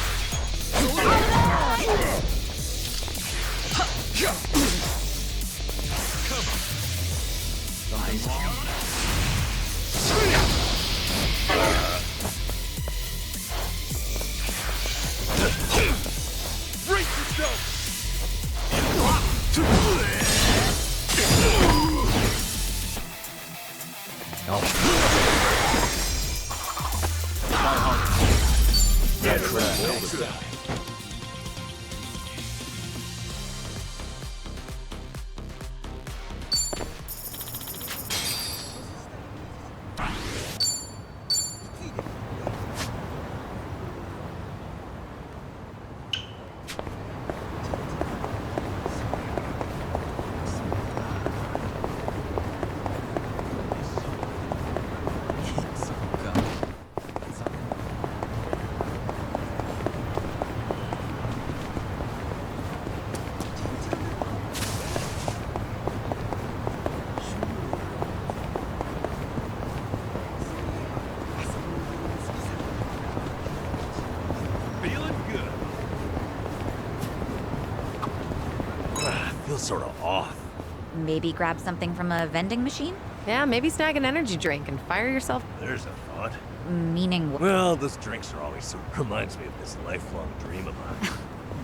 Brace yourself!
Feels sort of off.
Maybe grab something from a vending machine?
Yeah, maybe snag an energy drink and fire yourself.
There's a thought.
Meaning what?
Well, those drinks are always so... Reminds me of this lifelong dream of mine.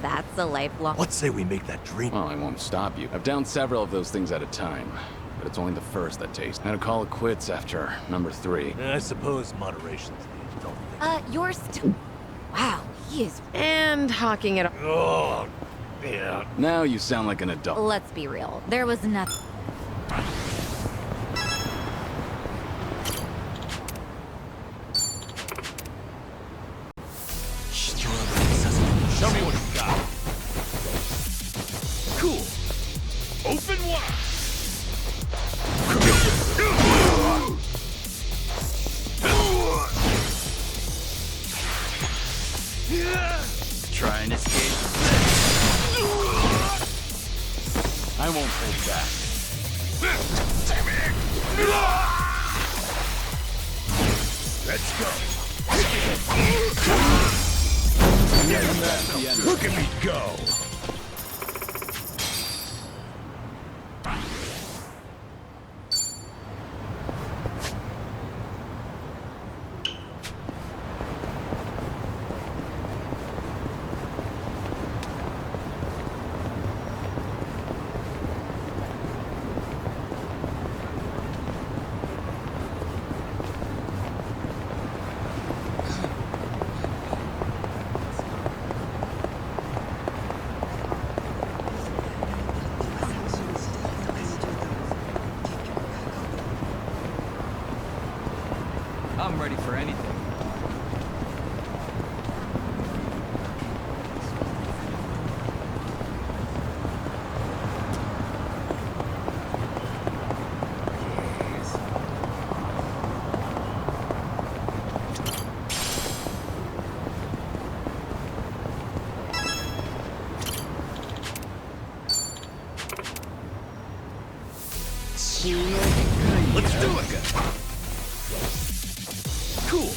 That's a lifelong...
Let's say we make that dream.
Well, I won't stop you. I've downed several of those things at a time, but it's only the first that tastes. I had to call it quits after number 3.
I suppose moderation's the don't think.
You're still... Wow, he is...
And hawking it.
Oh, yeah.
Now you sound like an adult.
Let's be real. There was nothing...
Show me what you got. Cool. Open wide.
Try and escape.
I won't hold back.
Let's go.
Yeah,
look at me go.
I'm ready for anything.
Let's do it. Cool.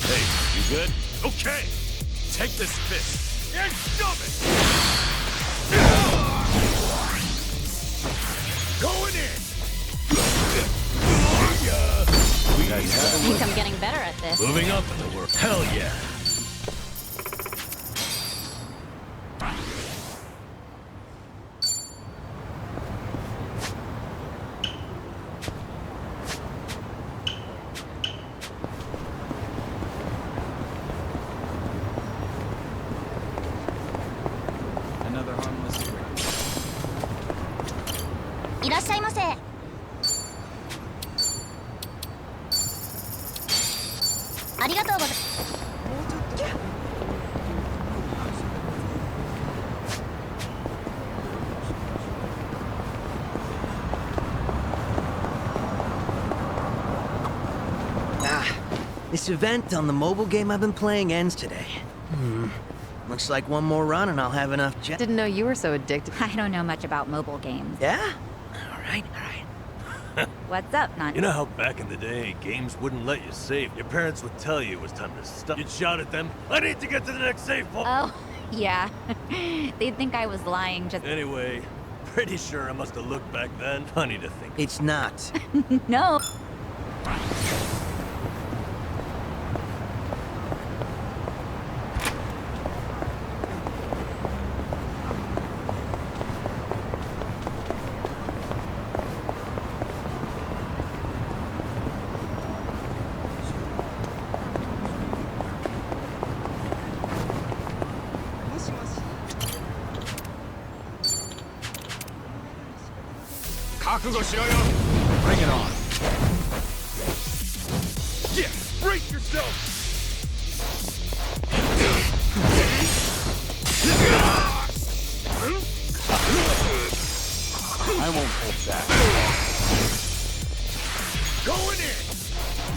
Hey, you good?
Okay. Take this fist and shove it. Going in.
I think I'm getting better at this.
Moving up in the world. Hell yeah.
ありがとうございます。
This event on the mobile game I've been playing ends today. Looks like one more run and I'll have enough jet.
Didn't know you were so addicted.
I don't know much about mobile games.
Yeah? All right.
What's up, Nan?
You know how back in the day, games wouldn't let you save? Your parents would tell you it was time to stop. You'd shout at them, I need to get to the next save point!
Oh, yeah. They'd think I was lying just...
Anyway, pretty sure I must have looked back then. Funny to think.
It's not.
No.
Bring it on.
Yeah, brace yourself!
I won't hold back.
Going in!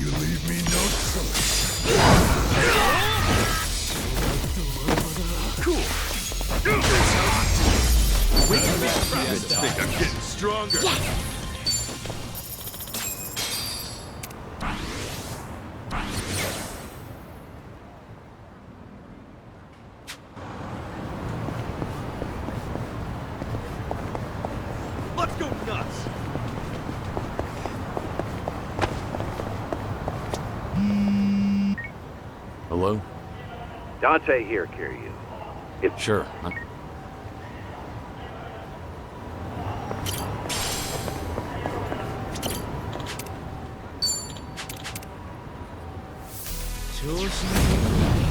You leave me no choice. Cool. We can be proud. I think I'm getting stronger. Let's go nuts!
Hello?
Dante here, Kiryu.
Sure.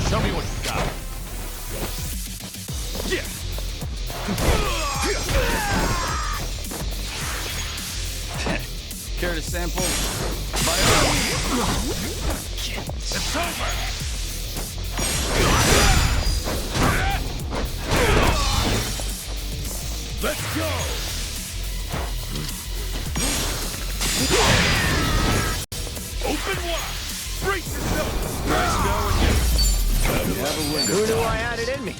Show me what you got.
Yeah!
Care to sample?
It's over! Let's go! Open wide! Brace yourself!
Nice going, you have a win.
Who knew I had it in me?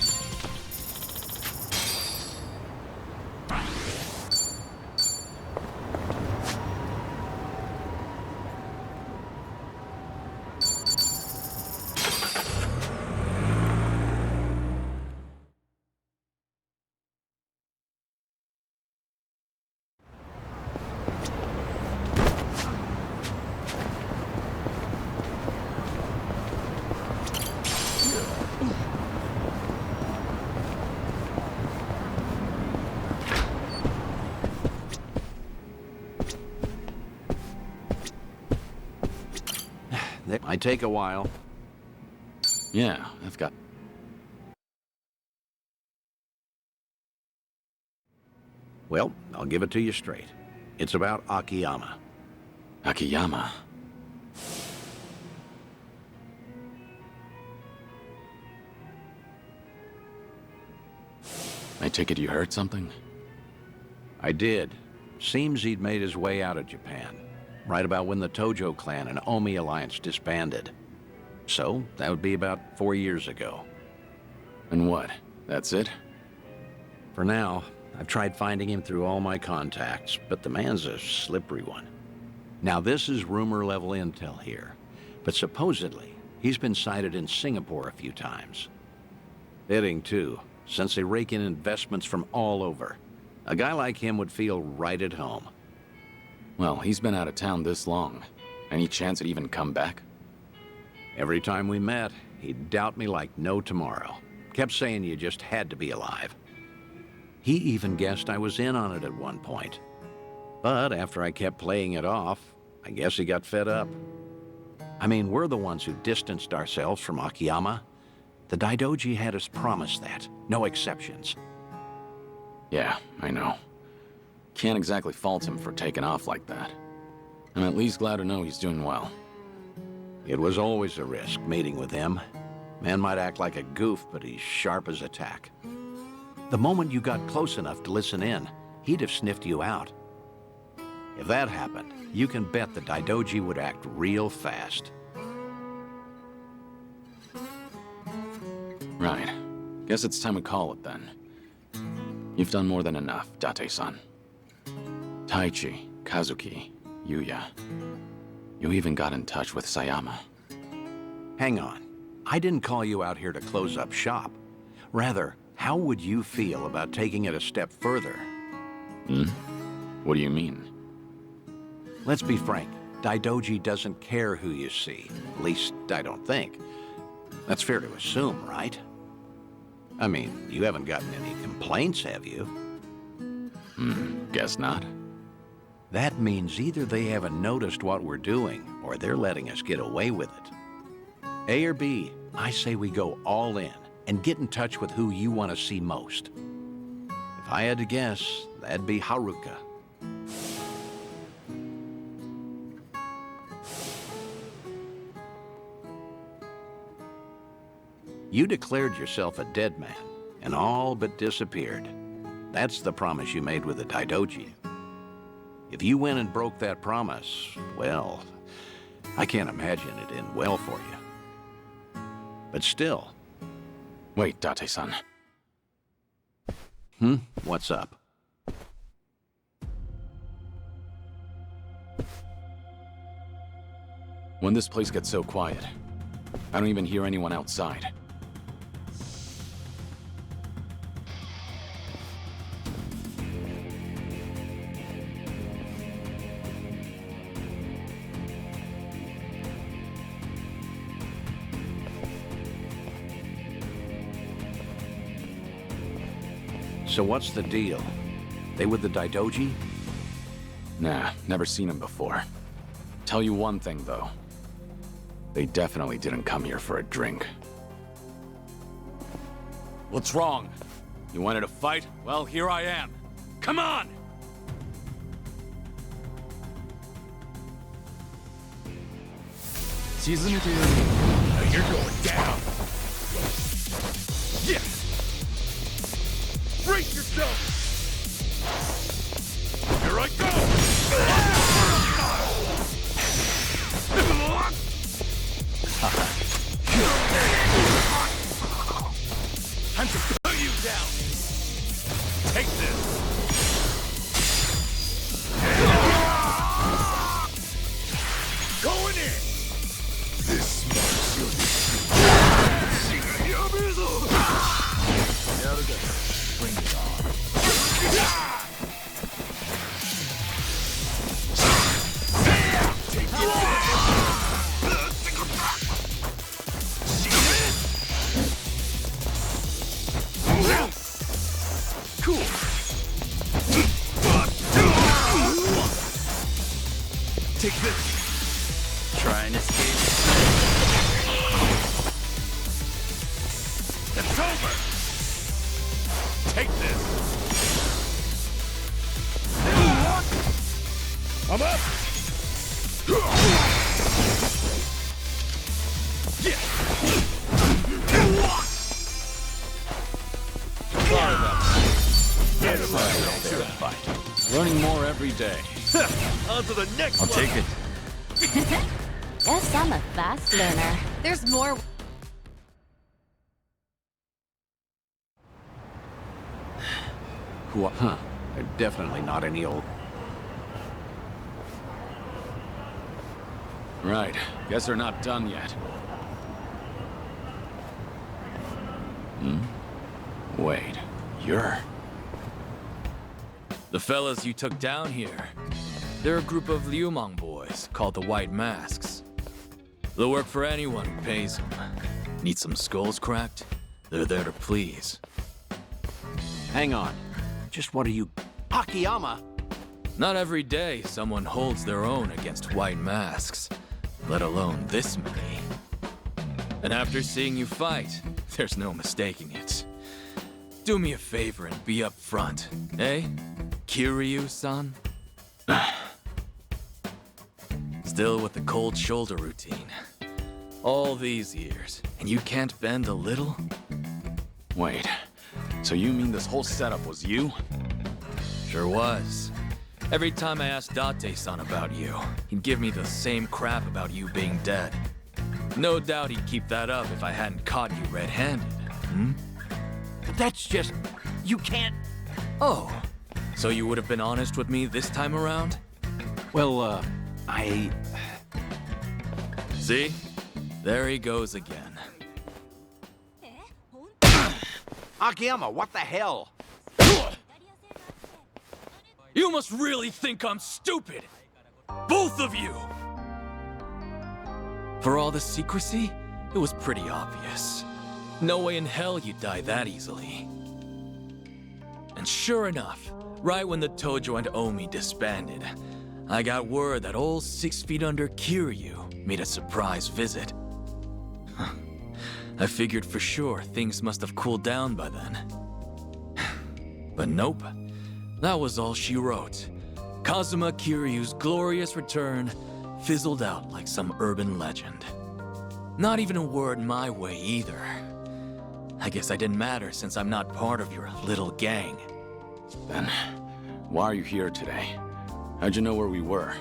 They might take a while.
Yeah, I've got...
Well, I'll give it to you straight. It's about Akiyama.
Akiyama? I take it you heard something?
I did. Seems he'd made his way out of Japan, right about when the Tojo clan and Omi alliance disbanded. So, that would be about 4 years ago.
And what? That's it?
For now, I've tried finding him through all my contacts, but the man's a slippery one. Now, this is rumor-level intel here, but supposedly, he's been sighted in Singapore a few times. Fitting, too, since they rake in investments from all over. A guy like him would feel right at home.
Well, he's been out of town this long. Any chance he'd even come back?
Every time we met, he'd doubt me like no tomorrow. Kept saying you just had to be alive. He even guessed I was in on it at one point. But after I kept playing it off, I guess he got fed up. I mean, we're the ones who distanced ourselves from Akiyama. The Daidoji had us promise that. No exceptions.
Yeah, I know. Can't exactly fault him for taking off like that. I'm at least glad to know he's doing well.
It was always a risk meeting with him. Man might act like a goof, but he's sharp as a tack. The moment you got close enough to listen in, he'd have sniffed you out. If that happened, you can bet the Daidoji would act real fast.
Right. Guess it's time we call it then. You've done more than enough, Date-san. Taichi, Kazuki, Yuya. You even got in touch with Sayama.
Hang on. I didn't call you out here to close up shop. Rather, how would you feel about taking it a step further?
What do you mean?
Let's be frank. Daidoji doesn't care who you see. At least, I don't think. That's fair to assume, right? I mean, you haven't gotten any complaints, have you?
Guess not.
That means either they haven't noticed what we're doing, or they're letting us get away with it. A or B, I say we go all in and get in touch with who you want to see most. If I had to guess, that'd be Haruka. You declared yourself a dead man, and all but disappeared. That's the promise you made with the Daidoji. If you went and broke that promise, well, I can't imagine it end well for you. But still.
Wait, Date-san.
What's up?
When this place gets so quiet, I don't even hear anyone outside.
So what's the deal? They with the Daidoji?
Nah, never seen him before. Tell you one thing, though. They definitely didn't come here for a drink. What's wrong? You wanted to fight? Well, here I am. Come on!
You're going down. Yeah. Brace yourself! Here I go! Time to put you down! Take this! Going in! This smart Bring it on. Cool. Take this. Try and escape. It's over. Take this. I'm up.
Learning more every day.
On to the next
I'll
one.
take it.
Guess I'm a fast learner. There's more.
Huh. They're definitely not any old...
Right. Guess they're not done yet. Wait. You're...
The fellas you took down here. They're a group of Liumang boys called the White Masks. They'll work for anyone who pays them. Need some skulls cracked? They're there to please.
Hang on. Just what are you... Akiyama?
Not every day someone holds their own against White Masks, let alone this many. And after seeing you fight, there's no mistaking it. Do me a favor and be up front, eh? Kiryu-san? Still with the cold shoulder routine. All these years, and you can't bend a little?
Wait, so you mean this whole setup was you?
Sure was. Every time I asked Date-san about you, he'd give me the same crap about you being dead. No doubt he'd keep that up if I hadn't caught you red-handed, hmm?
But that's just... you can't...
Oh, so you would have been honest with me this time around?
Well, I...
See? There he goes again.
Akiyama, what the hell?
You must really think I'm stupid! Both of you! For all the secrecy, it was pretty obvious. No way in hell you'd die that easily. And sure enough, right when the Tojo and Omi disbanded, I got word that old 6 feet under Kiryu made a surprise visit. I figured for sure things must have cooled down by then. But nope. That was all she wrote. Kazuma Kiryu's glorious return fizzled out like some urban legend. Not even a word my way either. I guess I didn't matter since I'm not part of your little gang.
Then, why are you here today? How'd you know where we were?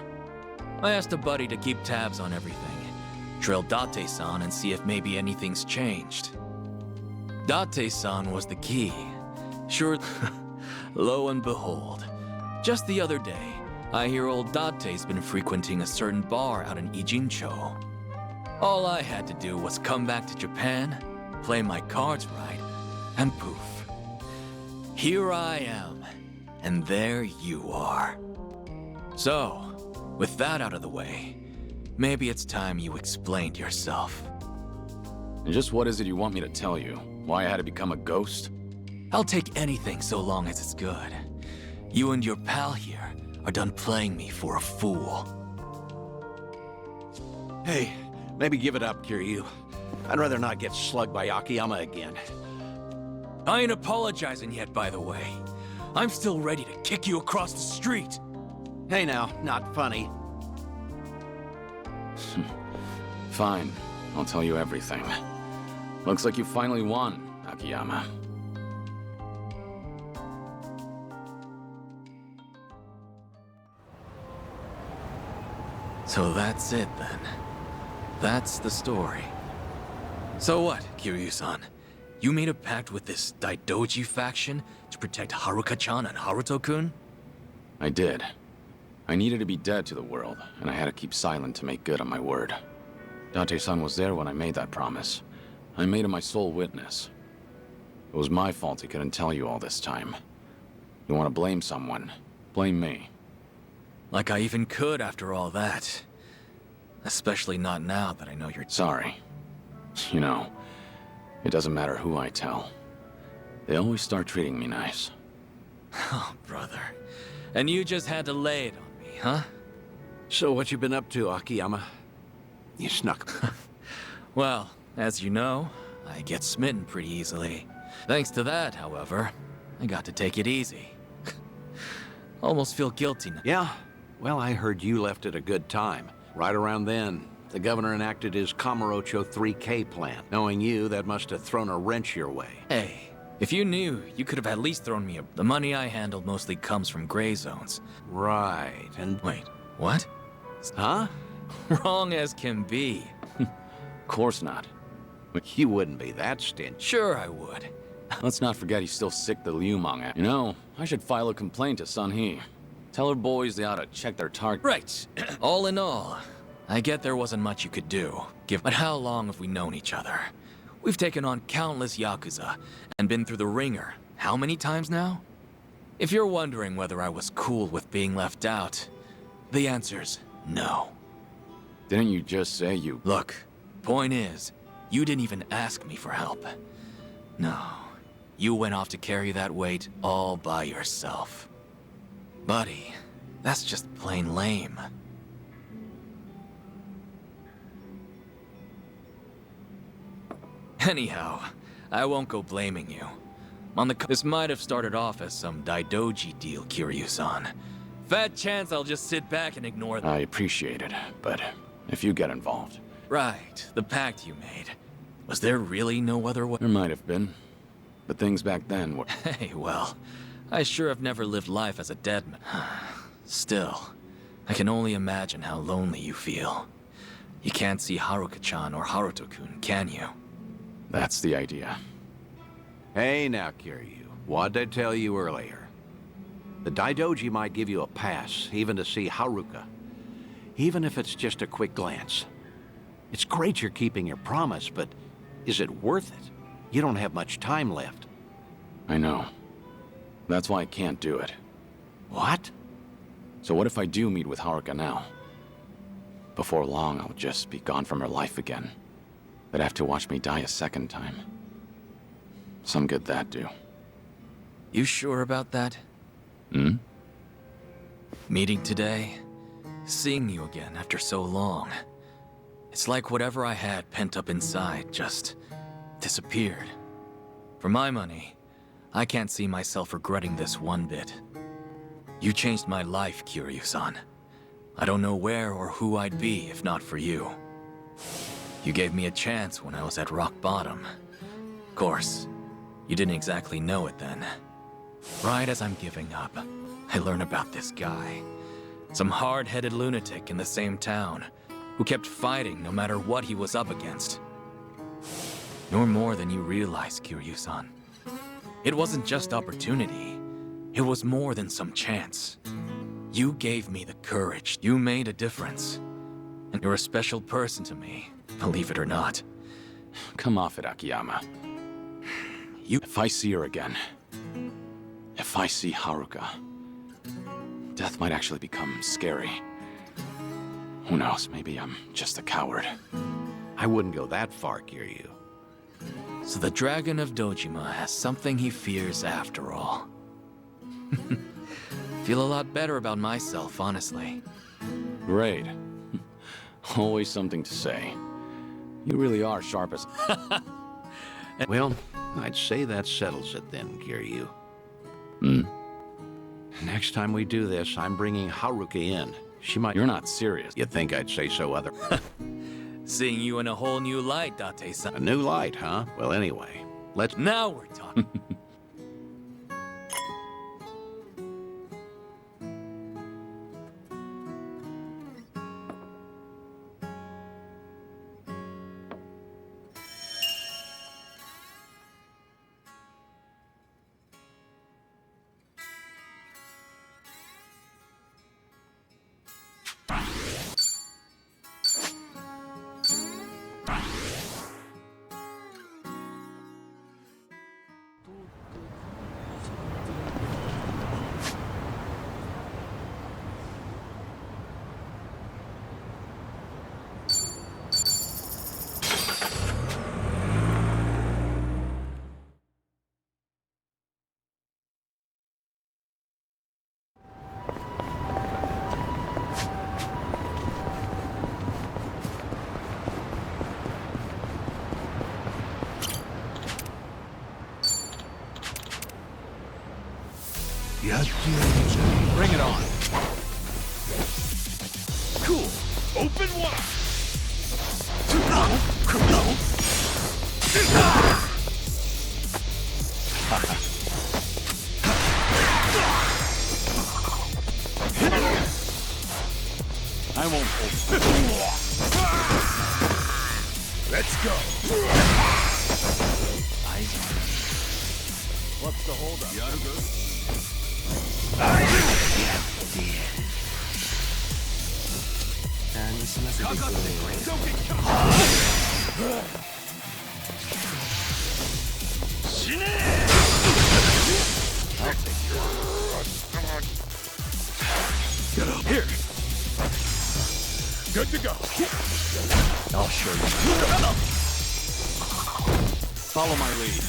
I asked a buddy to keep tabs on everything. Trail Date-san and see if maybe anything's changed. Date-san was the key. Sure, lo and behold, just the other day, I hear old Date's been frequenting a certain bar out in Ijincho. All I had to do was come back to Japan, play my cards right, and poof. Here I am, and there you are. So, with that out of the way, maybe it's time you explained yourself.
And just what is it you want me to tell you? Why I had to become a ghost?
I'll take anything so long as it's good. You and your pal here are done playing me for a fool.
Hey, maybe give it up, Kiryu. I'd rather not get slugged by Akiyama again.
I ain't apologizing yet, by the way. I'm still ready to kick you across the street.
Hey now, not funny.
Fine, I'll tell you everything. Looks like you finally won, Akiyama.
So that's it then. That's the story. So what, Kiryu-san? You made a pact with this Daidoji faction to protect Haruka-chan and Haruto-kun?
I did. I needed to be dead to the world, and I had to keep silent to make good on my word. Date-san was there when I made that promise. I made him my sole witness. It was my fault he couldn't tell you all this time. You want to blame someone, blame me.
Like I even could after all that. Especially not now that I know you're...
Sorry. You know, it doesn't matter who I tell. They always start treating me nice.
Oh, brother. And you just had to lay it on me, huh?
So what you been up to, Akiyama? You snuck.
Well, as you know, I get smitten pretty easily. Thanks to that, however, I got to take it easy. Almost feel guilty now.
Yeah? Well, I heard you left at a good time. Right around then, the governor enacted his Kamurocho 3K plan. Knowing you, that must have thrown a wrench your way.
Hey, if you knew, you could have at least thrown me a... The money I handled mostly comes from gray zones.
Right, and...
Wait, what?
Huh?
Wrong as can be.
Of course not.
You wouldn't be that stingy.
Sure I would.
Let's not forget he's still sick the Liumang at. You know, I should file a complaint to Sun He. Tell her boys they ought to check their target.
Right. All in all, I get there wasn't much you could do. But how long have we known each other? We've taken on countless Yakuza and been through the ringer. How many times now? If you're wondering whether I was cool with being left out, the answer's no.
Didn't you just say you...
Look, point is, you didn't even ask me for help. No, you went off to carry that weight all by yourself. Buddy, that's just plain lame. Anyhow, I won't go blaming you. This might have started off as some Daidoji deal, Kiryu-san. Fat chance I'll just sit back and ignore them.
I appreciate it, but if you get involved,
Right, the pact you made. Was there really no other way?
There might have been. But things back then were...
Hey, well, I sure have never lived life as a dead man. Still, I can only imagine how lonely you feel. You can't see Haruka-chan or Haruto-kun, can you?
That's the idea.
Hey now, Kiryu. What'd I tell you earlier? The Daidoji might give you a pass, even to see Haruka. Even if it's just a quick glance. It's great you're keeping your promise, but is it worth it? You don't have much time left.
I know. That's why I can't do it.
What?
So what if I do meet with Haruka now? Before long, I'll just be gone from her life again. They'd have to watch me die a second time. Some good that do.
You sure about that?
Hmm?
Meeting today? Seeing you again after so long. It's like whatever I had pent up inside just disappeared. For my money, I can't see myself regretting this one bit. You changed my life, Kiryu-san. I don't know where or who I'd be if not for you. You gave me a chance when I was at rock bottom. Of course, you didn't exactly know it then. Right as I'm giving up, I learn about this guy. Some hard-headed lunatic in the same town who kept fighting no matter what he was up against. You're more than you realize, Kiryu-san. It wasn't just opportunity. It was more than some chance. You gave me the courage. You made a difference. And you're a special person to me, believe it or not.
Come off it, Akiyama. If I see her again, if I see Haruka, death might actually become scary. Who knows, maybe I'm just a coward.
I wouldn't go that far, Kiryu.
So the Dragon of Dojima has something he fears after all. Feel a lot better about myself, honestly.
Great. Always something to say. You really are sharp as...
Well, I'd say that settles it then, Kiryu.
Hmm?
Next time we do this, I'm bringing Haruka in. She might...
You're not serious.
You'd think I'd say so other...
Seeing you in a whole new light, Date-san.
A new light, huh? Well, anyway, let's...
Now we're talking.
Bring it on. Cool. Open wide.
I won't hold.
Let's go.
What's the holdup?
Get up here. Good to go.
I'll show you. Follow my lead.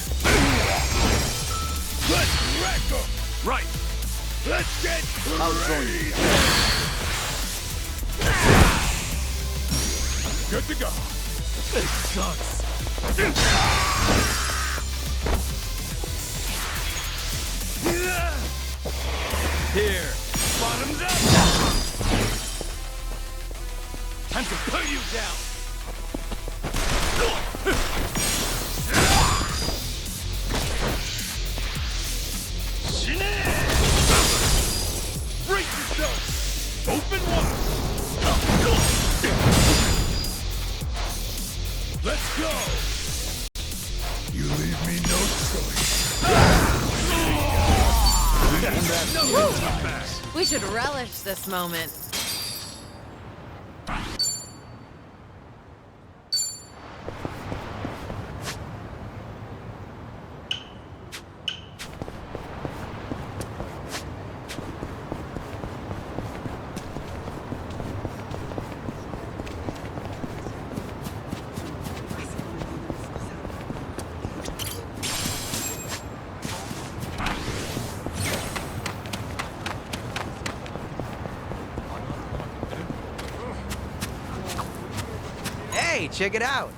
Let's wreck them. Right. Let's get
I'll join you.
Good to go. This sucks. Here. Bottoms up. Time to put you down. go! You leave me no choice.
We should relish this moment.
Hey, check it out.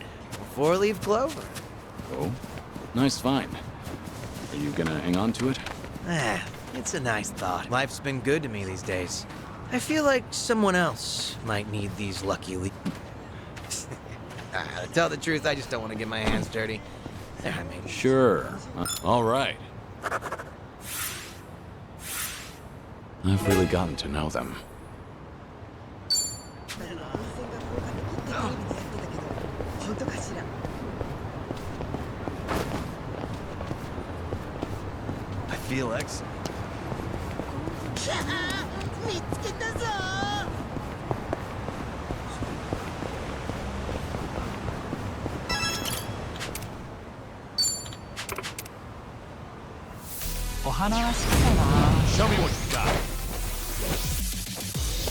Four-leaf clover.
Oh, nice find. Are you gonna hang on to it?
It's a nice thought. Life's been good to me these days. I feel like someone else might need these lucky leaves. To tell the truth, I just don't want to get my hands dirty. There, I made it.
Sure. All right. I've really gotten to know them.
I feel excellent.
Show me what you got.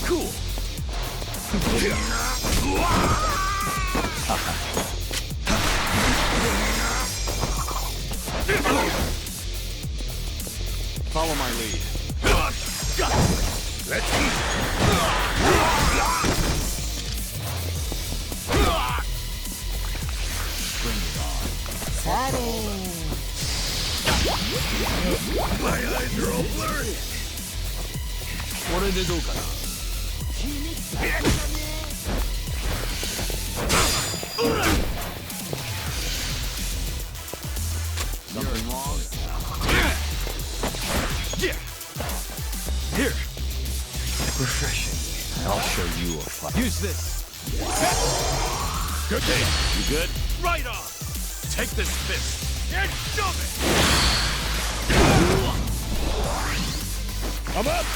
Cool.
Follow my lead.
Let's eat.
Bring it on.
My eyes are all blurry.
Something wrong?
Yeah. Here. Refreshing.
I'll show you a fight.
Use this. Good day.
You good?
Right on. Take this fist and shove it. I'm up.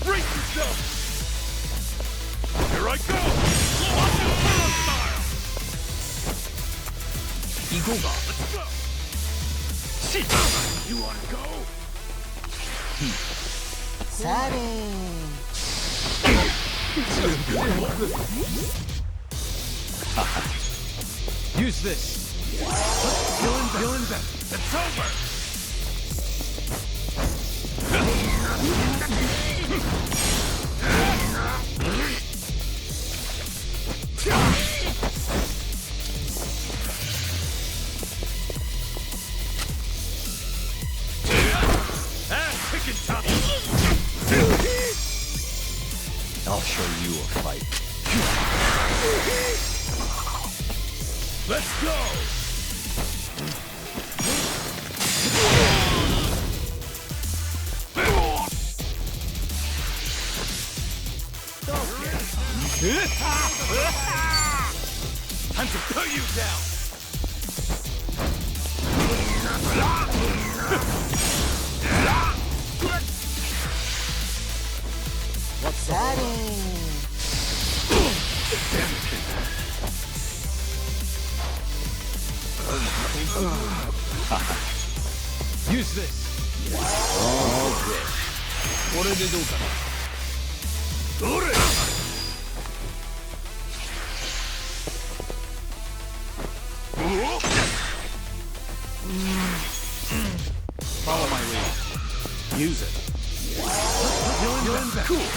Brace yourself. Here I go. Let's go. Shit. You want to go?
Use this.
Feeling better. It's over.
I'll show you a fight.
Let's go! Time to put you down!
What's that?
Use this!
Okay.
Follow my lead. Use it. Feeling better. Cool.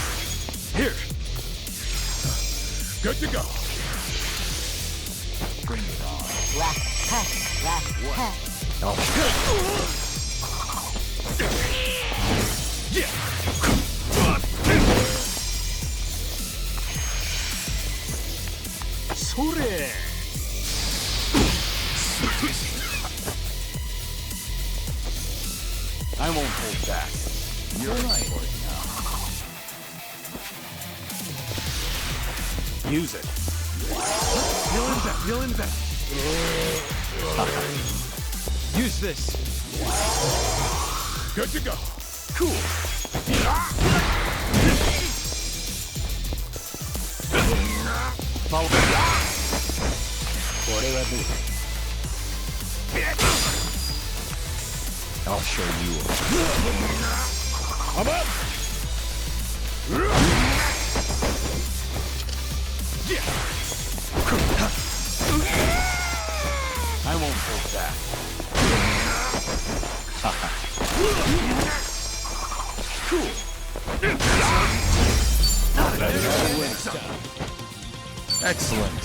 Here. Good to go.
Bring it on.
Oh. Yeah.
I won't hold back. You're right for it
use it.
You'll invest.
Use this.
Good to go. Cool.
Follow me. I'll show you.
I'm up.
I won't hold back.
Cool.
Excellent.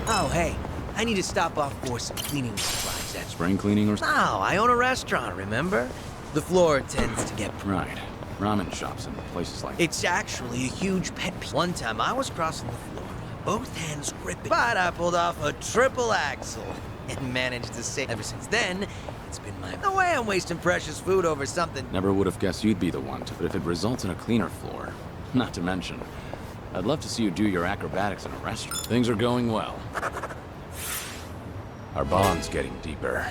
Oh, hey, I need to stop off for some cleaning supplies. That's
Spring cleaning or...
No, I own a restaurant, remember? The floor tends to get...
Right. Ramen shops and places like...
It's actually a huge pet peeve. One time I was crossing the floor, both hands gripping, but I pulled off a triple axel and managed to save. Ever since then, it's been my... No way I'm wasting precious food over something.
Never would have guessed you'd be the one to, but if it results in a cleaner floor, not to mention, I'd love to see you do your acrobatics in a restaurant. Things are going well. Our bond's getting deeper.